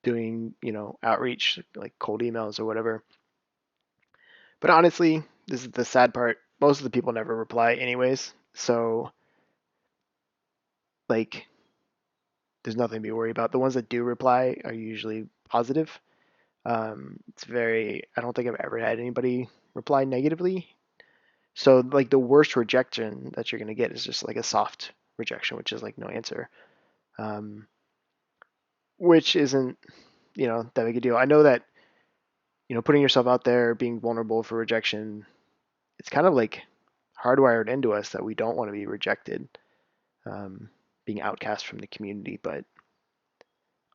doing, outreach, like cold emails or whatever. But honestly, this is the sad part. Most of the people never reply anyways. So, like, there's nothing to be worried about. The ones that do reply are usually positive. I don't think I've ever had anybody reply negatively. So, like, the worst rejection that you're going to get is just like a soft rejection, which is like no answer, um, which isn't, that big a deal. I know that, putting yourself out there, being vulnerable for rejection, it's kind of like hardwired into us that we don't want to be rejected, um, being outcast from the community. But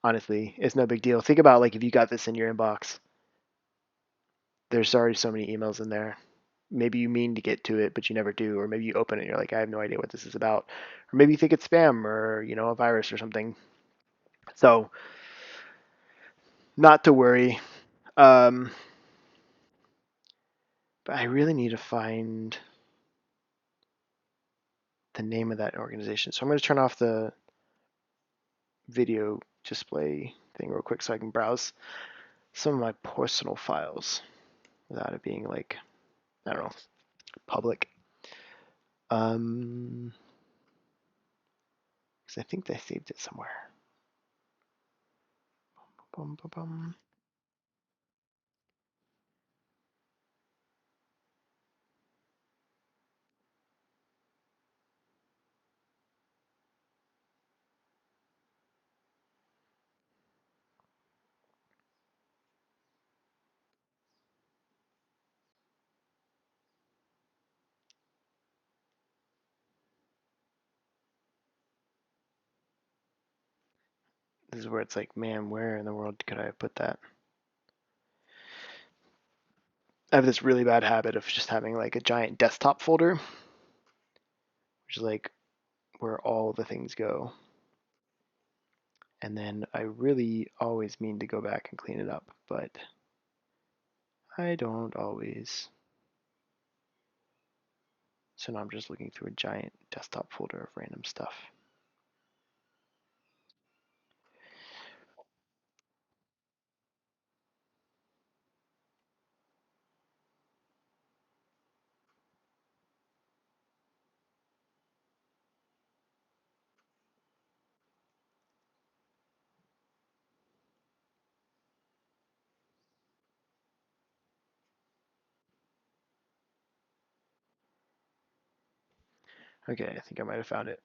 Honestly, it's no big deal. Think about like if you got this in your inbox, there's already so many emails in there. Maybe you mean to get to it, but you never do, or maybe you open it and you're like, I have no idea what this is about, or maybe you think it's spam or a virus or something. So not to worry. Um, but I really need to find the name of that organization. So I'm going to turn off the video display thing real quick so I can browse some of my personal files without it being like, I don't know, public. Because I think they saved it somewhere. Bum, bum, bum. This is where it's like, man, where in the world could I have put that? I have this really bad habit of just having like a giant desktop folder, which is like where all the things go. And then I really always mean to go back and clean it up, but I don't always. So now I'm just looking through a giant desktop folder of random stuff. Okay, I think I might have found it.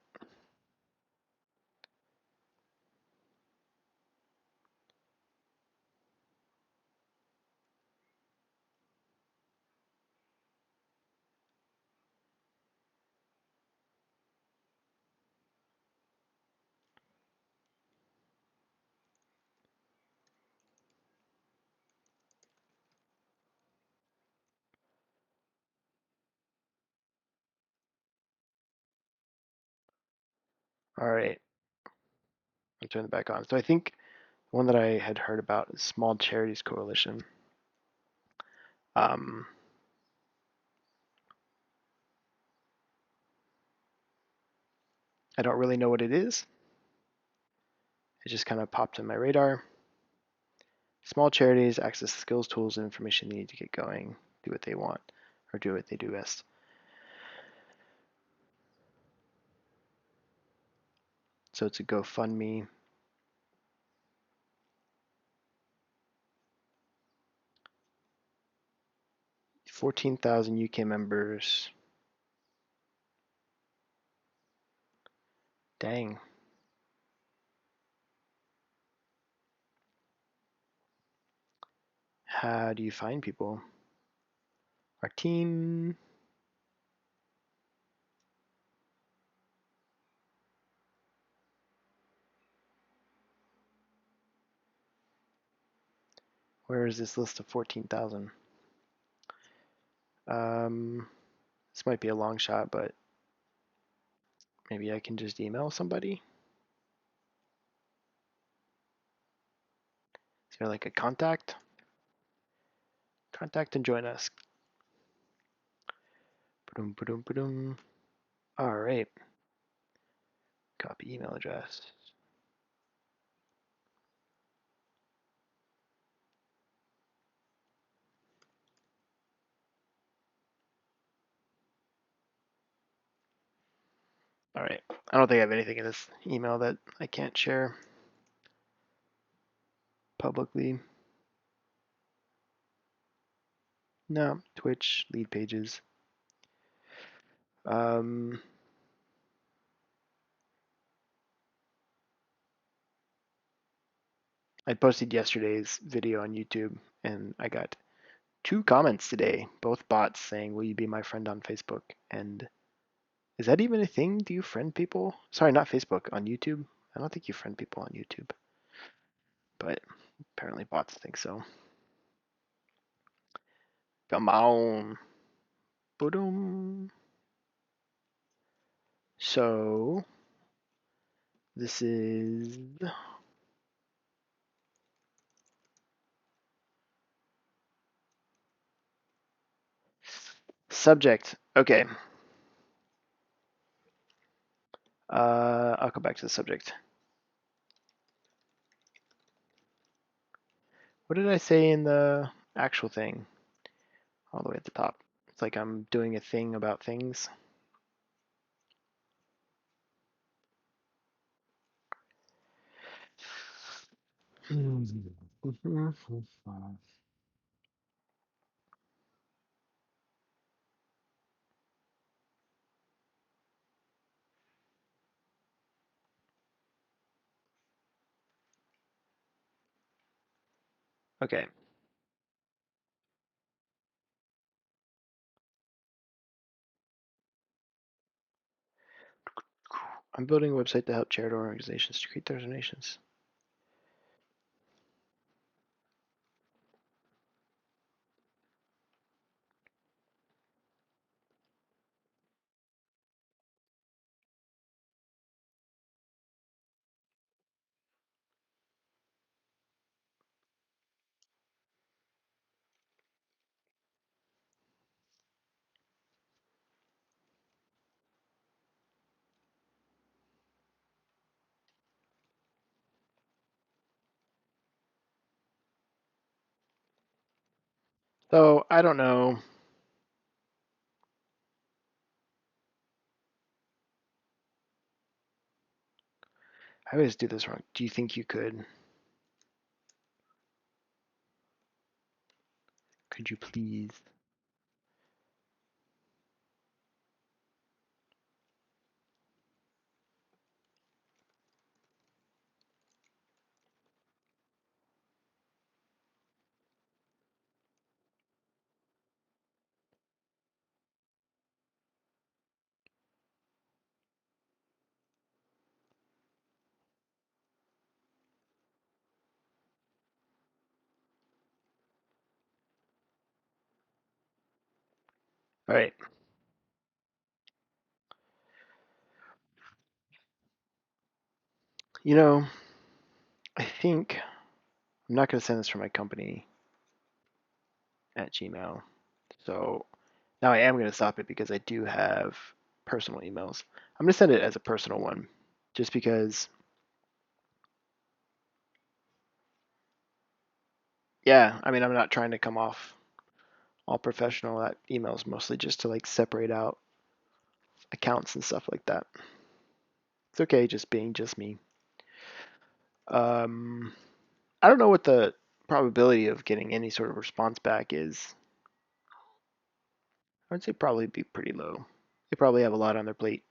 All right, I'll turn it back on. So I think one that I had heard about is Small Charities Coalition. Um, I don't really know what it is. It just kind of popped in my radar. Small charities access skills, tools, and information they need to get going, do what they want, or do what they do best. So it's a GoFundMe. 14,000 UK members. Dang. How do you find people? Our team. Where is this list of 14,000? This might be a long shot, but maybe I can just email somebody. Is there like a contact? Contact and join us. Ba-dum, ba-dum, ba-dum. All right. Copy email address. All right. I don't think I have anything in this email that I can't share publicly. No, Twitch, lead pages. I posted yesterday's video on YouTube and I got 2 comments today, both bots saying, "Will you be my friend on Facebook?" And is that even a thing? Do you friend people? Sorry, not Facebook, on YouTube. I don't think you friend people on YouTube. but apparently bots think so. Come on. Boom. So this is subject. Okay. I'll come back to the subject. What did I say in the actual thing? All the way at the top. It's like I'm doing a thing about things. Okay. I'm building a website to help charitable organizations to create their donations. So I don't know. I always do this wrong. Do you think you could? Could you please? All right. You know, I think I'm not going to send this from my company at Gmail. So now I am going to stop it because I do have personal emails. I'm going to send it as a personal one just because, yeah, I mean, I'm not trying to come off all professional. That email is mostly just to like separate out accounts and stuff like that. It's okay just being just me. Um, I don't know what the probability of getting any sort of response back is. I would say probably be pretty low. They probably have a lot on their plate.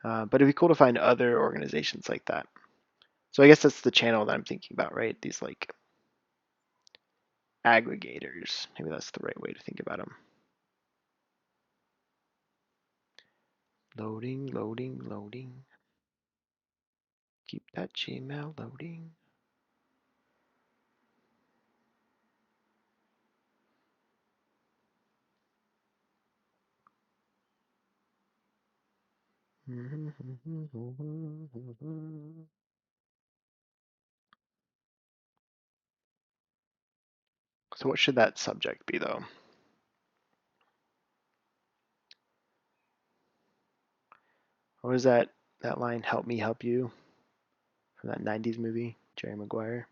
But it'd be cool to find other organizations like that. So I guess that's the channel that I'm thinking about, right? These like aggregators. Maybe that's the right way to think about them. Loading, loading, loading. Keep that Gmail loading. So what should that subject be though? What is that line? Help me help you from that 90s movie, Jerry Maguire?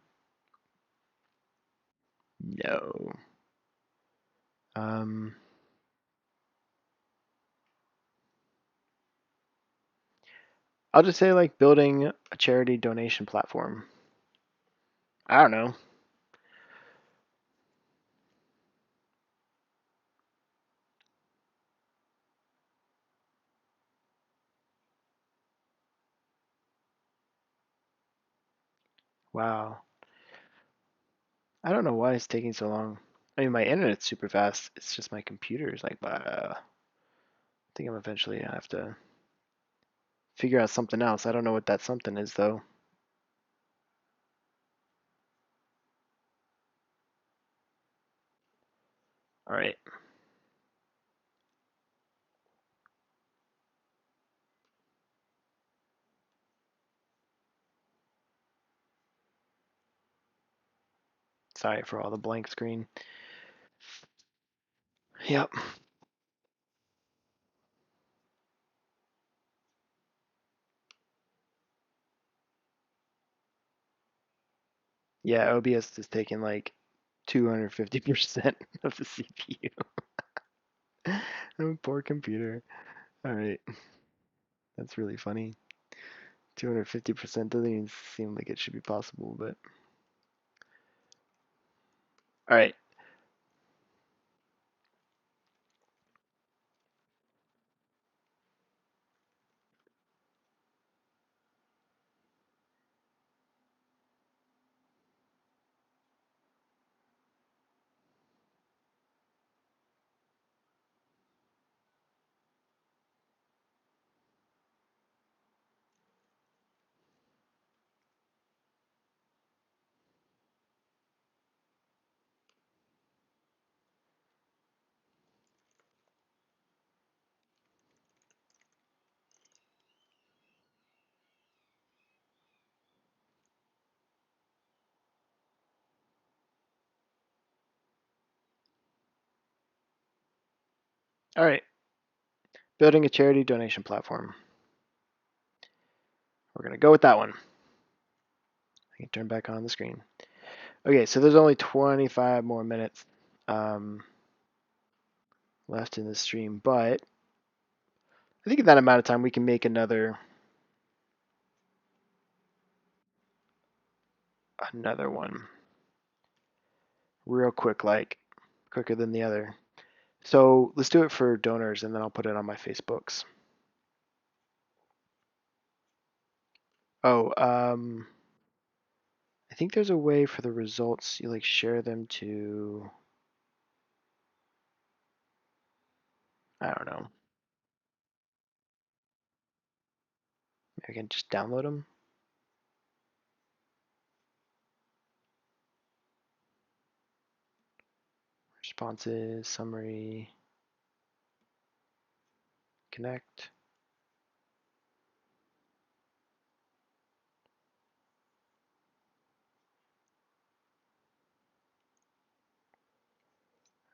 No. Um, I'll just say like building a charity donation platform. I don't know. Wow. I don't know why it's taking so long. I mean, my internet's super fast. It's just my computer is like, I think I'm eventually gonna have to figure out something else. I don't know what that something is though. All right. Sorry for all the blank screen. Yep. Yeah, OBS is taking like 250% of the CPU. I'm a poor computer. All right. That's really funny. 250% doesn't even seem like it should be possible, but all right. All right. Building a charity donation platform. We're going to go with that one. I can turn back on the screen. Okay, so there's only 25 more minutes left in the stream, but I think in that amount of time we can make another one real quick, like quicker than the other. So let's do it for donors, and then I'll put it on my Facebooks. Oh, I think there's a way for the results. You like share them to, I don't know. Maybe I can just download them. Responses, summary, connect.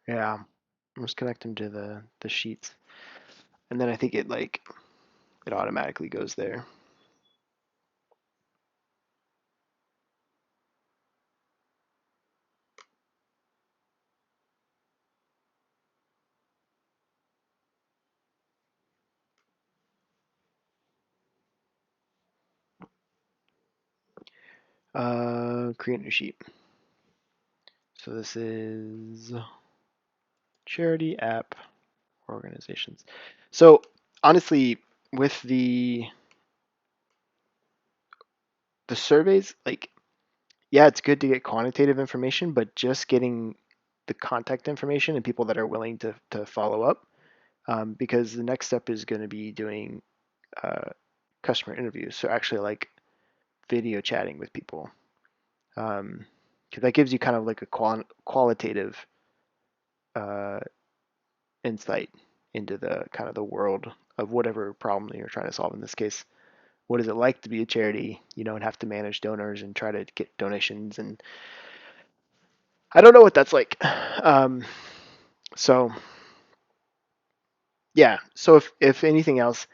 Yeah, I'm just connect them to the sheets, and then I think it automatically goes there. Create new sheet. So this is charity app organizations. So honestly, with the surveys, like, yeah, it's good to get quantitative information, but just getting the contact information and people that are willing to follow up, because the next step is going to be doing uh, customer interviews. So actually, like video chatting with people, because that gives you kind of like a qualitative uh, insight into the kind of the world of whatever problem that you're trying to solve. In this case, what is it like to be a charity, and have to manage donors and try to get donations, and I don't know what that's like. Um, so yeah, so if anything else,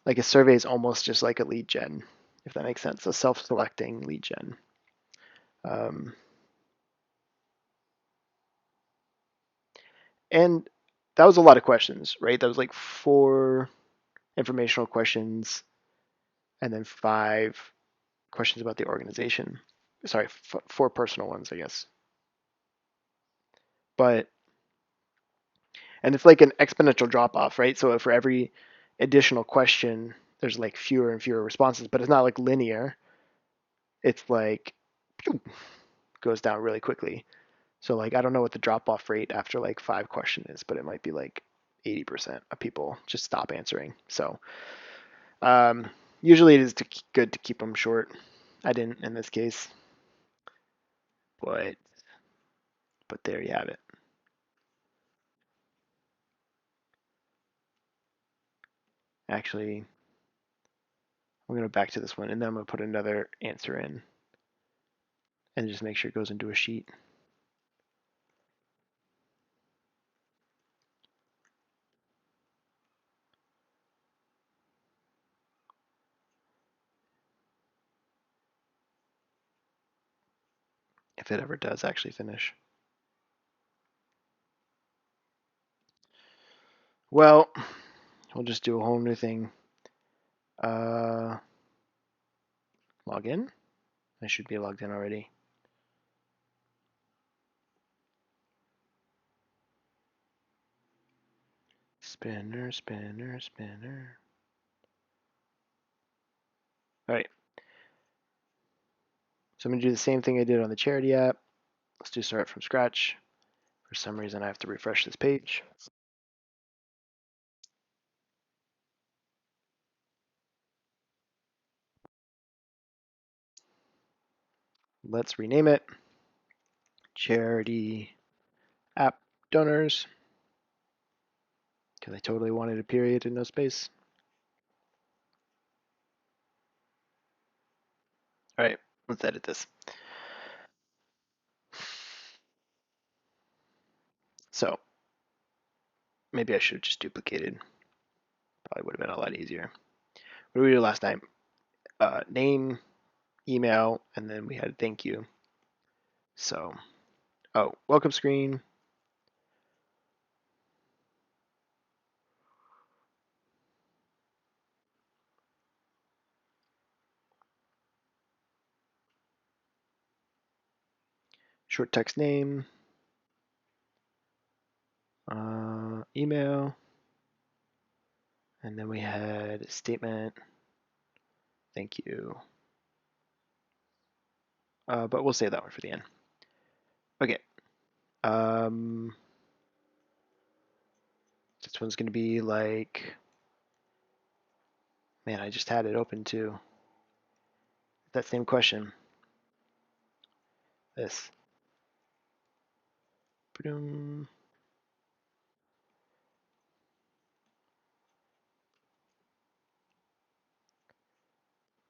like a survey is almost just like a lead gen, if that makes sense, a self-selecting lead gen. Um, and that was a lot of questions, right? That was like 4 informational questions and then 5 questions about the organization. Sorry, 4 personal ones, I guess. But and it's like an exponential drop off, right? So for every additional question, there's like fewer and fewer responses, but it's not like linear. It's like goes down really quickly. So like I don't know what the drop off rate after like 5 questions is, but it might be like 80% of people just stop answering. So usually it is good to keep them short. I didn't in this case, but there you have it. Actually, I'm going to back to this one, and then I'm going to put another answer in and just make sure it goes into a sheet. If it ever does actually finish. Well, we'll just do a whole new thing. Log in. I should be logged in already. Spinner, spinner, spinner. All right. So I'm going to do the same thing I did on the charity app. Let's do start from scratch. For some reason, I have to refresh this page. Let's rename it Charity App Donors, because I totally wanted a period and no space. All right, let's edit this. So maybe I should have just duplicated. Probably would have been a lot easier. What did we do last time? Name, email, and then we had thank you. So, oh, welcome screen. Short text name, email, and then we had a statement, thank you. But we'll save that one for the end. Okay. This one's going to be like, man, I just had it open too. That same question. This. Ba-dum.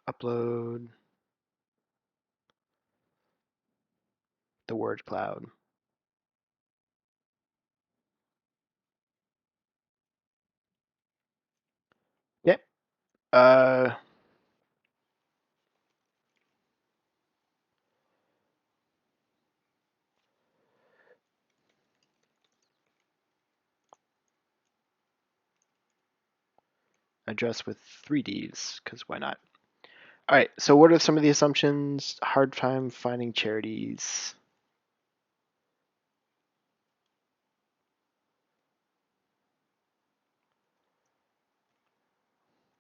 Upload the word cloud. Yep. Address with 3Ds, because why not? All right, so what are some of the assumptions? Hard time finding charities.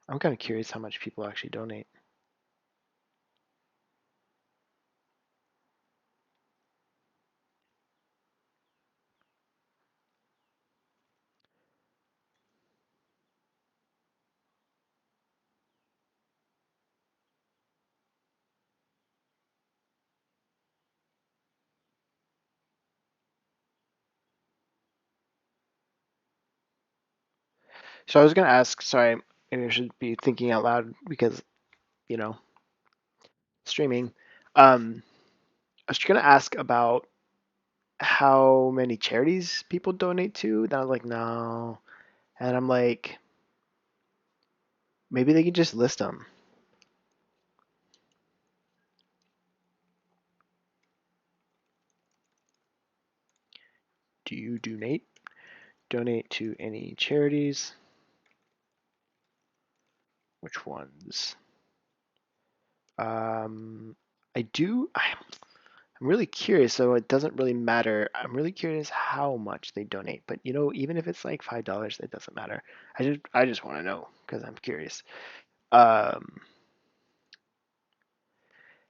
I'm kind of curious how much people actually donate. So I was going to ask, sorry, maybe I should be thinking out loud because, you know, streaming. I was going to ask about how many charities people donate to. Then I was like, no. And I'm like, maybe they could just list them. Do you donate? Donate to any charities? Which ones? I do. I'm really curious, so it doesn't really matter. I'm really curious how much they donate, but you know, even if it's like $5, it doesn't matter. I just want to know because I'm curious. Um,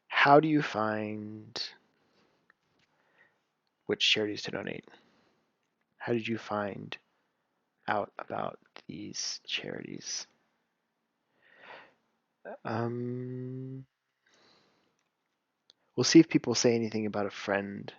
how do you find which charities to donate? How did you find out about these charities? Um, we'll see if people say anything about a friend.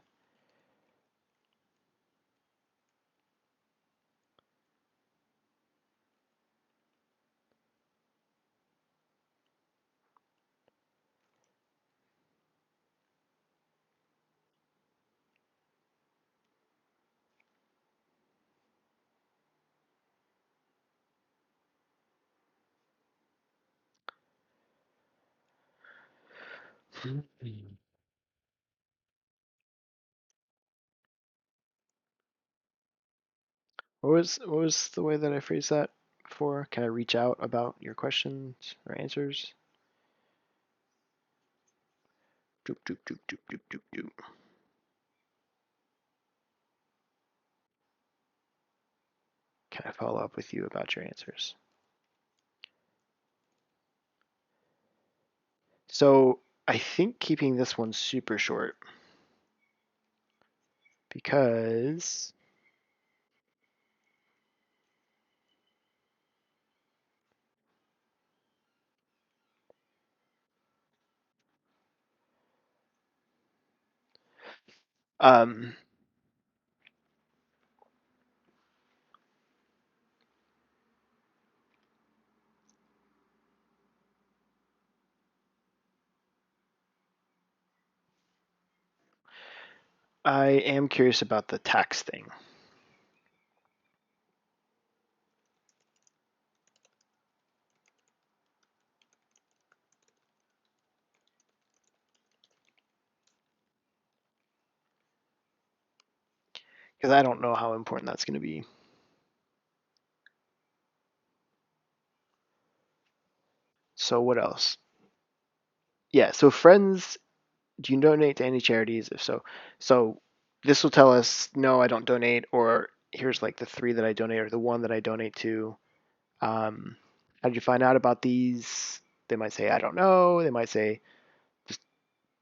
What was the way that I phrased that before? Can I reach out about your questions or answers? Doop, doop, doop, doop, doop, doop, doop. Can I follow up with you about your answers? So I think keeping this one super short because um, I am curious about the tax thing. Because I don't know how important that's going to be. So what else? Yeah, so friends, do you donate to any charities? If so, so this will tell us, no, I don't donate, or here's like the three that I donate, or the one that I donate to. How did you find out about these? They might say, I don't know. They might say, just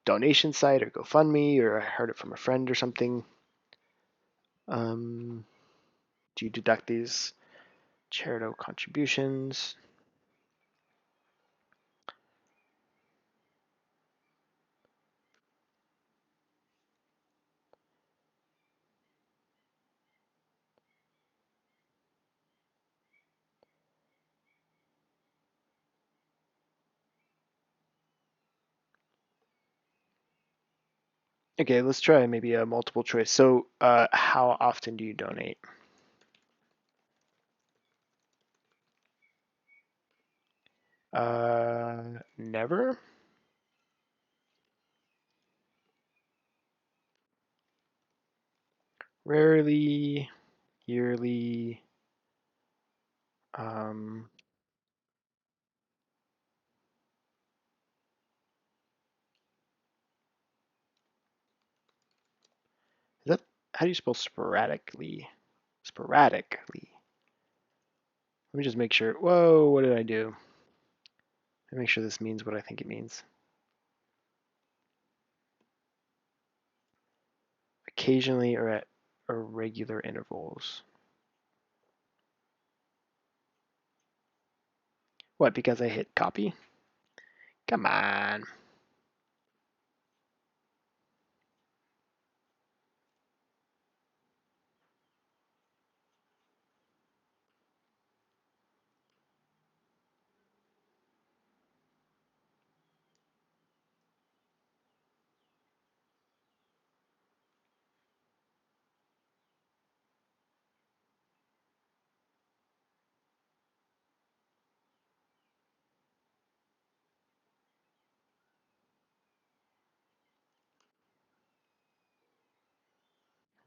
donation site or GoFundMe, or I heard it from a friend or something. Do you deduct these charitable contributions? Okay, let's try maybe a multiple choice. So, how often do you donate? Never. Rarely, yearly. Um, is that how do you spell sporadically? Sporadically. Let me just make sure. Whoa, what did I do? Let me make sure this means what I think it means. Occasionally or at irregular intervals. What, because I hit copy? Come on.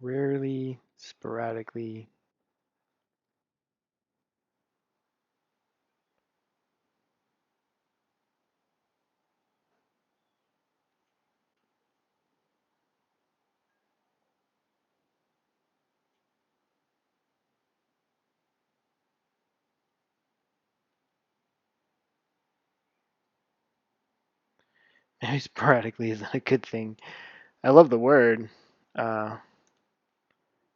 Rarely, sporadically. Maybe sporadically isn't a good thing. I love the word.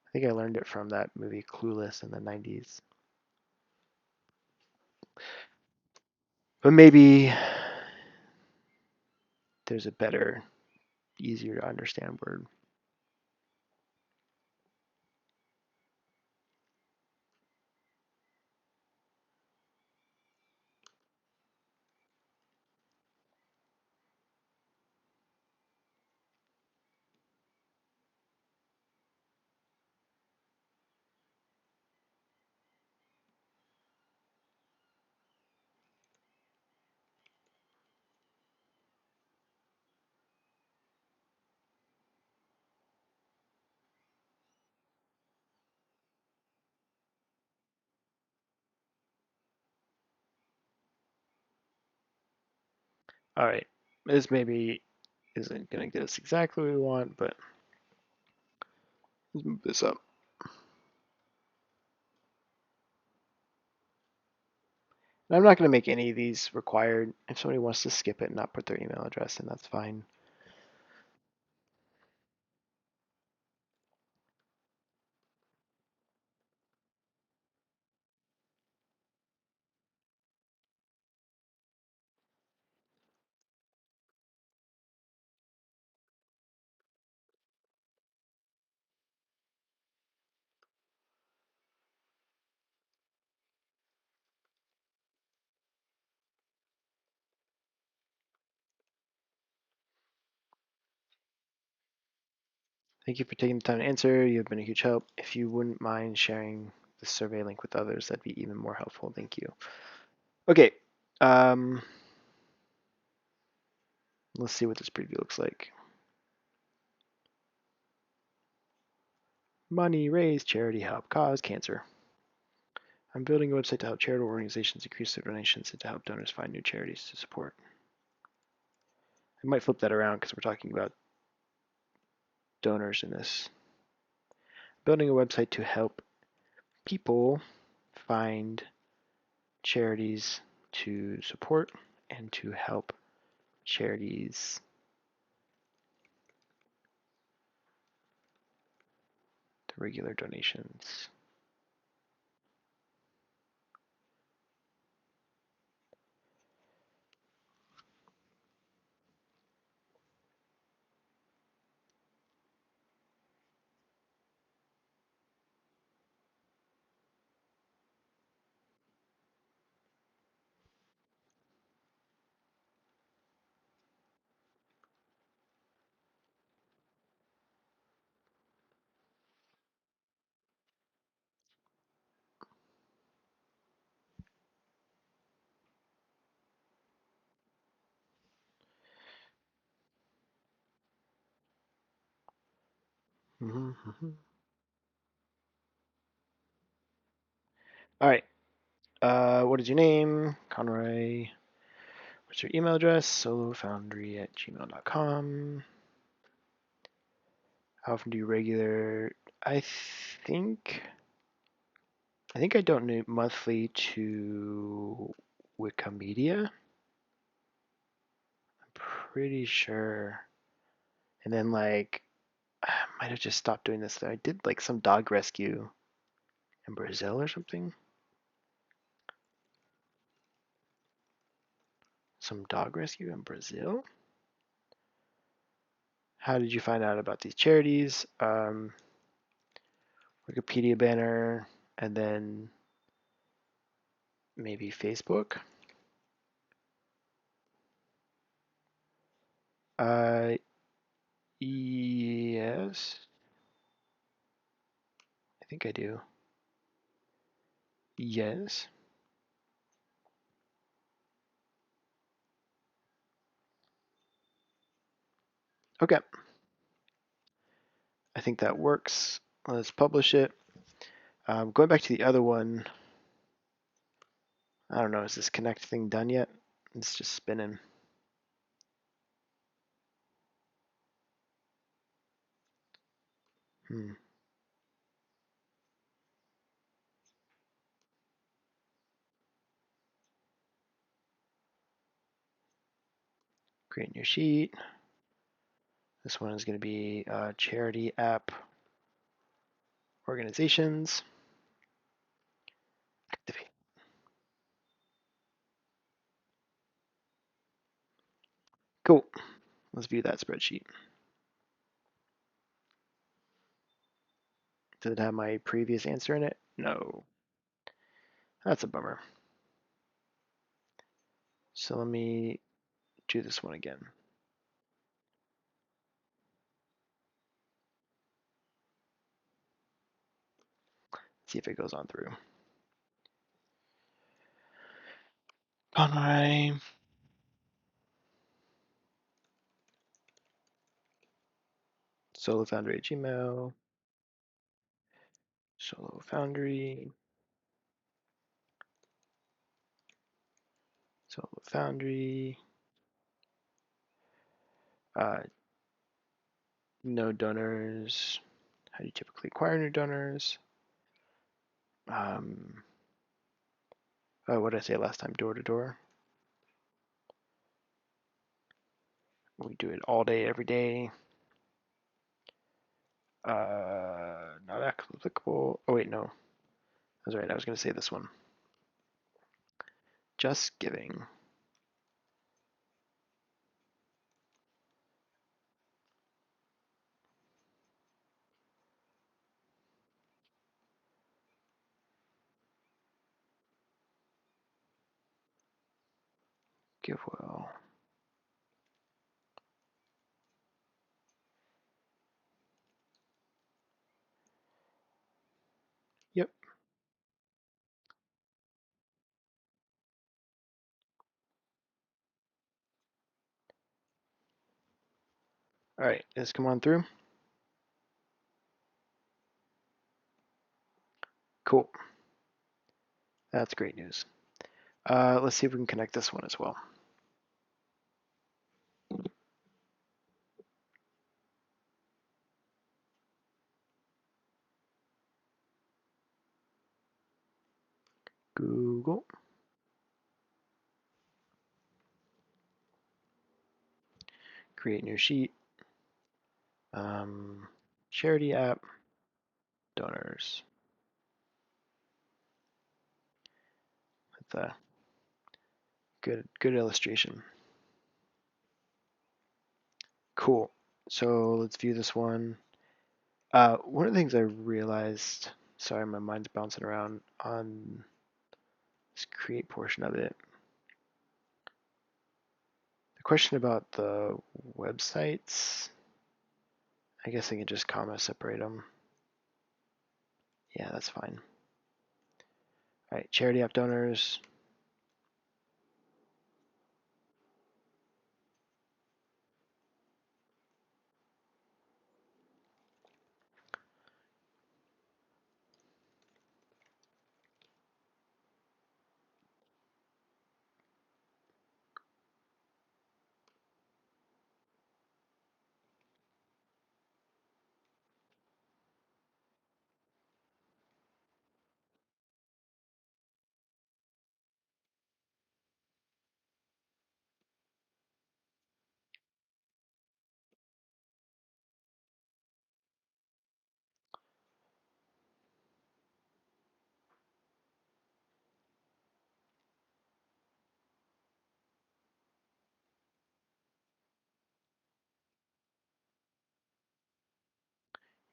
I think I learned it from that movie Clueless in the 90s. But maybe there's a better, easier to understand word. All right. This maybe isn't going to get us exactly what we want, but let's move this up. And I'm not going to make any of these required. If somebody wants to skip it and not put their email address in, that's fine. Thank you for taking the time to answer. You have been a huge help. If you wouldn't mind sharing the survey link with others, that'd be even more helpful. Thank you. Okay. Um, let's see what this preview looks like. Money raised, charity help, cause cancer. I'm building a website to help charitable organizations increase their donations and to help donors find new charities to support. I might flip that around because we're talking about donors in this. Building a website to help people find charities to support and to help charities to regular donations. All right. What is your name? Conroy. What's your email address? solofoundry@gmail.com. How often do you regular? I think I think I donate monthly to Wikimedia. I'm pretty sure. And then like I might have just stopped doing this though. I did like some dog rescue in Brazil or something. Some dog rescue in Brazil? How did you find out about these charities? Wikipedia banner, and then maybe Facebook. Uh, yes, I think I do. Yes. Okay, I think that works. Let's publish it. Going back to the other one, I don't know, is this connect thing done yet? It's just spinning. Hmm. Create new sheet. This one is going to be charity app organizations. Activate. Cool. Let's view that spreadsheet. Does it have my previous answer in it? No. That's a bummer. So let me do this one again. See if it goes on through. Conway. Solo Foundry at Gmail. Solo Foundry. Solo Foundry. Uh, no donors. How do you typically acquire new donors? Oh, what did I say last time? Door to door. We do it all day, every day. Not applicable. Oh wait, no. That's right. I was going to say this one. Just giving. Give well. Yep. All right. Let's come on through. Cool. That's great news. Let's see if we can connect this one as well. Google. Create new sheet. Charity app. Donors. That's a good illustration. Cool. So let's view this one. One of the things I realized, sorry, my mind's bouncing around on this create portion of it. The question about the websites, I guess I can just comma separate them. Yeah, that's fine. All right, charity app donors.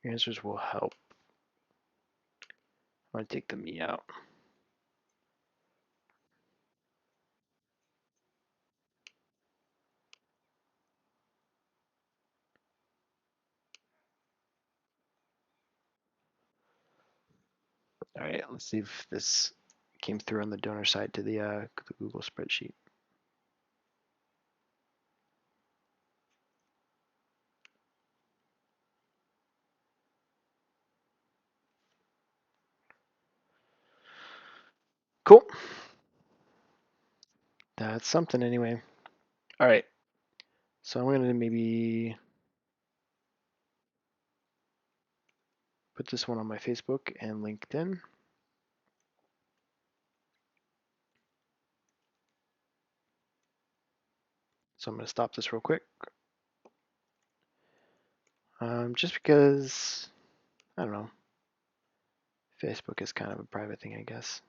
Your answers will help. I'm going to take the me out. All right, let's see if this came through on the donor side to the Google spreadsheet. Cool. That's something anyway. All right. So I'm going to maybe put this one on my Facebook and LinkedIn. So I'm going to stop this real quick. Just because, I don't know, Facebook is kind of a private thing, I guess.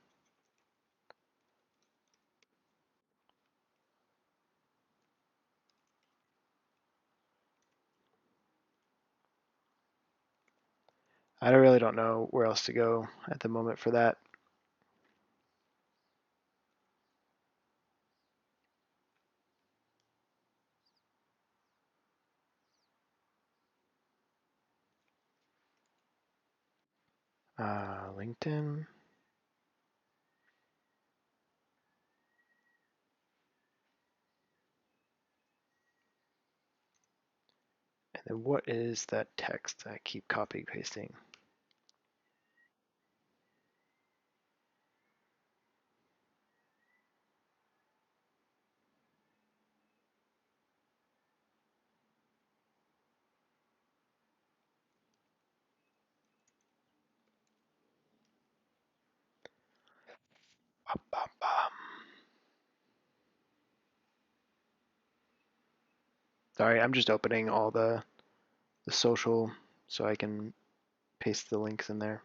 I really don't know where else to go at the moment for that. LinkedIn. And then what is that text I keep copy pasting? Sorry, I'm just opening all the social so I can paste the links in there.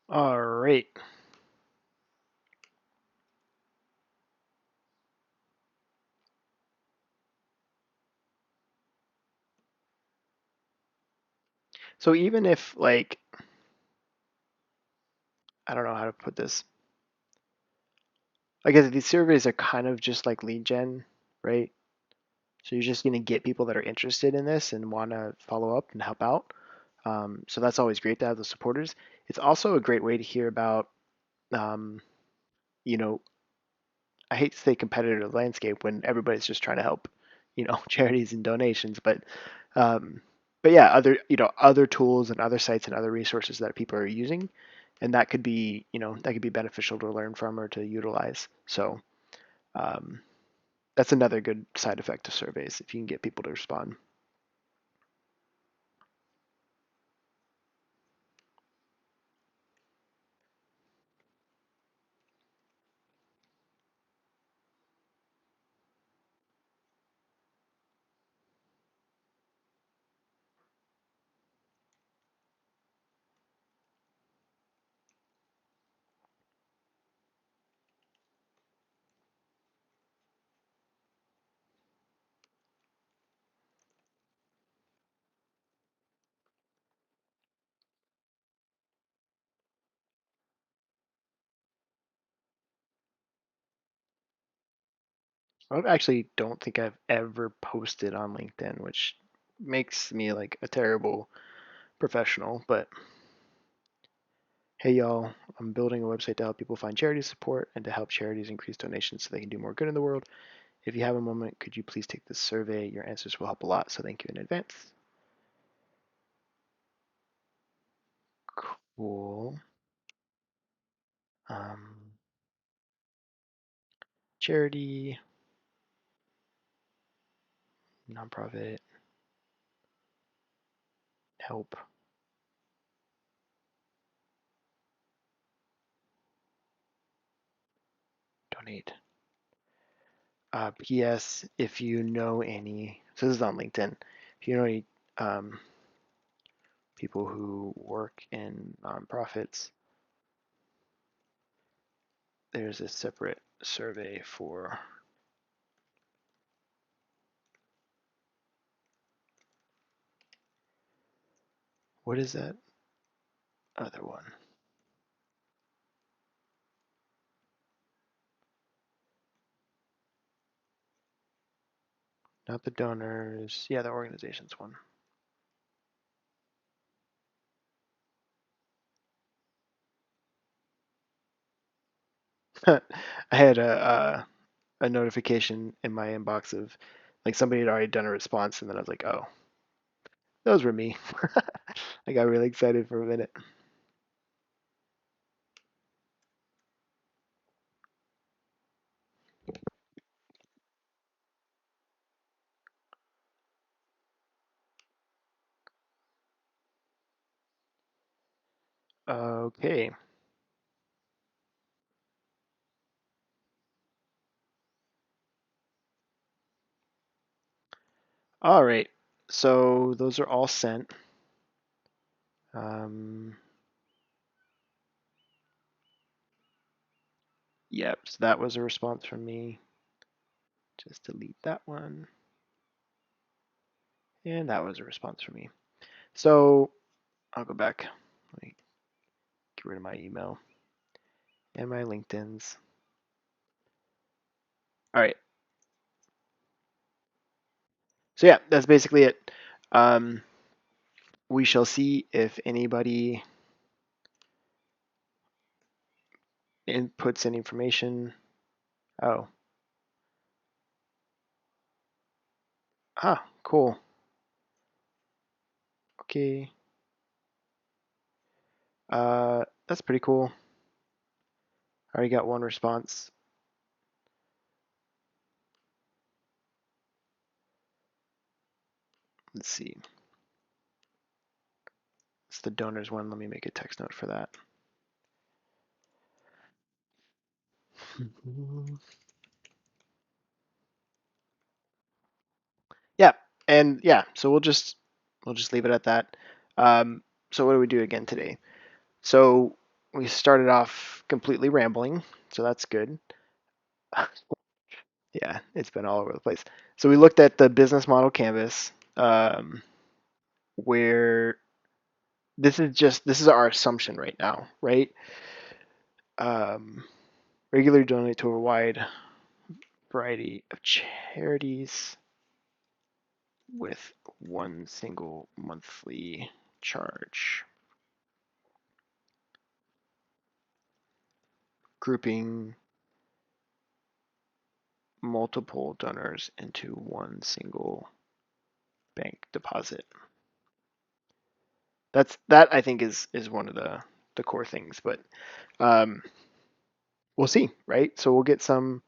All right. So even if like I don't know how to put this. I guess these surveys are kind of just like lead gen, right? So you're just going to get people that are interested in this and want to follow up and help out. So that's always great to have the supporters. It's also a great way to hear about, um, you know, I hate to say competitive landscape when everybody's just trying to help, charities and donations, um, but yeah, other tools and other sites and other resources that people are using, and that could be beneficial to learn from or to utilize. So um, that's another good side effect of surveys if you can get people to respond. I actually don't think I've ever posted on LinkedIn, which makes me like a terrible professional. But hey, y'all, I'm building a website to help people find charity support and to help charities increase donations so they can do more good in the world. If you have a moment, could you please take this survey? Your answers will help a lot, so thank you in advance. Cool. Um, Charity, nonprofit, help, donate. P.S. If you know any, so this is on LinkedIn. If you know any um, people who work in nonprofits, there's a separate survey for what is that other one? Not the donors. Yeah, the organizations one. I had a notification in my inbox of like somebody had already done a response, and then I was like, oh, those were me. I got really excited for a minute. Okay. All right. So those are all sent. Um, yep. So that was a response from me. Just delete that one. And that was a response from me. So I'll go back. Let me get rid of my email and my LinkedIn's. All right. So yeah, that's basically it. We shall see if anybody inputs any information. Oh. Ah, cool. Okay. That's pretty cool. I already got one response. Let's see. It's the donors one. Let me make a text note for that. Yeah, and yeah, so we'll just leave it at that. So what do we do again today? So we started off completely rambling, so that's good. Yeah, it's been all over the place. So we looked at the business model canvas, where this is our assumption right now, right? Um, Regularly donate to a wide variety of charities with one single monthly charge. Grouping multiple donors into one single bank deposit. That I think is one of the core things, but um, we'll see, right? So we'll get some.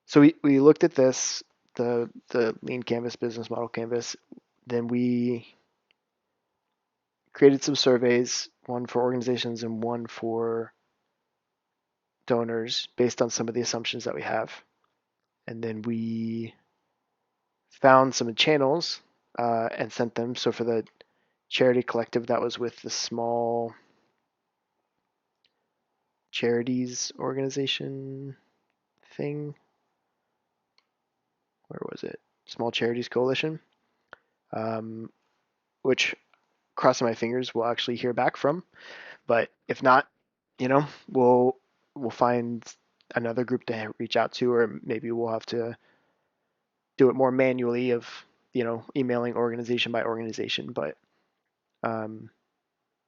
So we looked at this, the lean canvas business model canvas. Then we created some surveys, one for organizations and one for donors, based on some of the assumptions that we have. And then we found some channels and sent them. So for the charity collective, that was with the small charities organization thing. Where was it? Small Charities Coalition, um, which, crossing my fingers, we'll actually hear back from. But if not, we'll find another group to reach out to, or maybe we'll have to do it more manually of emailing organization by organization. But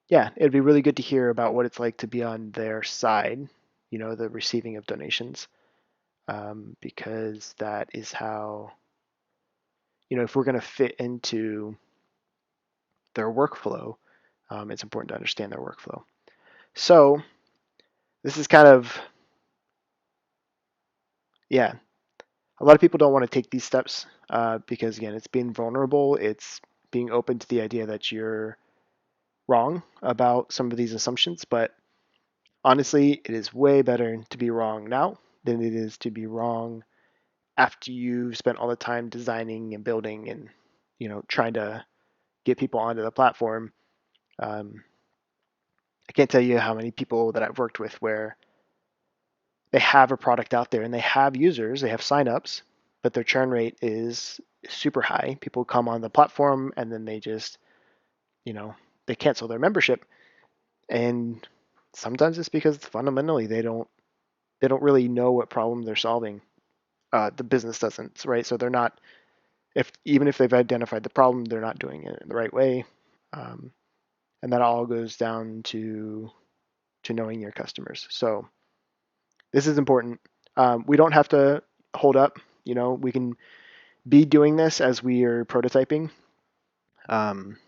yeah, it'd be really good to hear about what it's like to be on their side, the receiving of donations, because that is how, if we're going to fit into their workflow, it's important to understand their workflow. So this is kind of, yeah, a lot of people don't want to take these steps because, again, it's being vulnerable. It's being open to the idea that you're wrong about some of these assumptions. But honestly, it is way better to be wrong now than it is to be wrong after you've spent all the time designing and building and trying to get people onto the platform. I can't tell you how many people that I've worked with where they have a product out there and they have users, they have signups, but their churn rate is super high. People come on the platform and then they just, you know, they cancel their membership. And sometimes it's because fundamentally they don't really know what problem they're solving. The business doesn't, right? So they're not, if even if they've identified the problem, they're not doing it in the right way. Um, and that all goes down to knowing your customers. So this is important. We don't have to hold up. We can be doing this as we are prototyping. Um,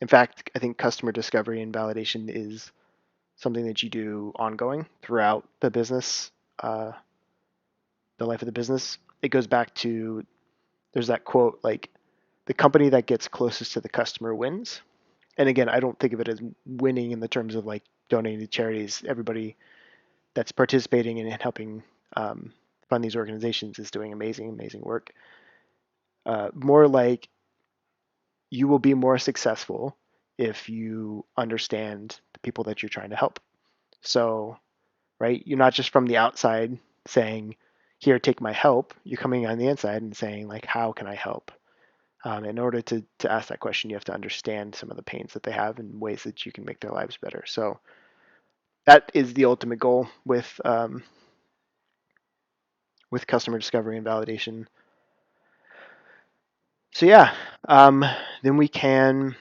in fact, I think customer discovery and validation is something that you do ongoing throughout the business, the life of the business. It goes back to, there's that quote, like, the company that gets closest to the customer wins. And again, I don't think of it as winning in the terms of like donating to charities. Everybody that's participating in helping fund these organizations is doing amazing, amazing work. More like, you will be more successful if you understand the people that you're trying to help. So, right, you're not just from the outside saying, here, take my help. You're coming on the inside and saying like, how can I help? In order to ask that question, you have to understand some of the pains that they have and ways that you can make their lives better. So that is the ultimate goal with customer discovery and validation. So yeah, then we can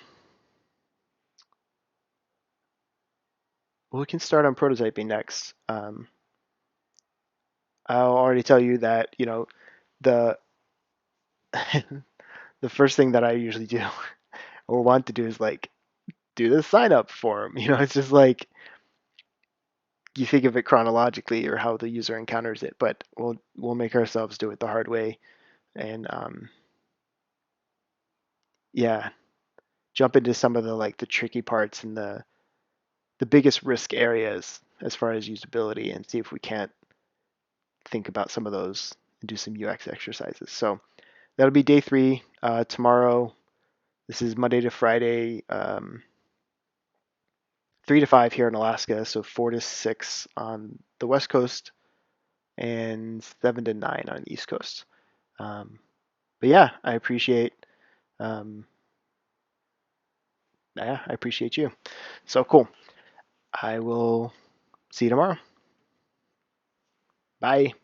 start on prototyping next. I'll already tell you that the the first thing that I usually do or want to do is like do the sign up form. It's just like you think of it chronologically or how the user encounters it, but we'll make ourselves do it the hard way and yeah, jump into some of the like the tricky parts and the biggest risk areas as far as usability and see if we can't think about some of those and do some UX exercises. So that'll be day 3 tomorrow. This is Monday to Friday, 3 to 5 here in Alaska, so 4 to 6 on the West Coast and 7 to 9 on the East Coast. But yeah, um, I appreciate you. So cool. I will see you tomorrow. Bye.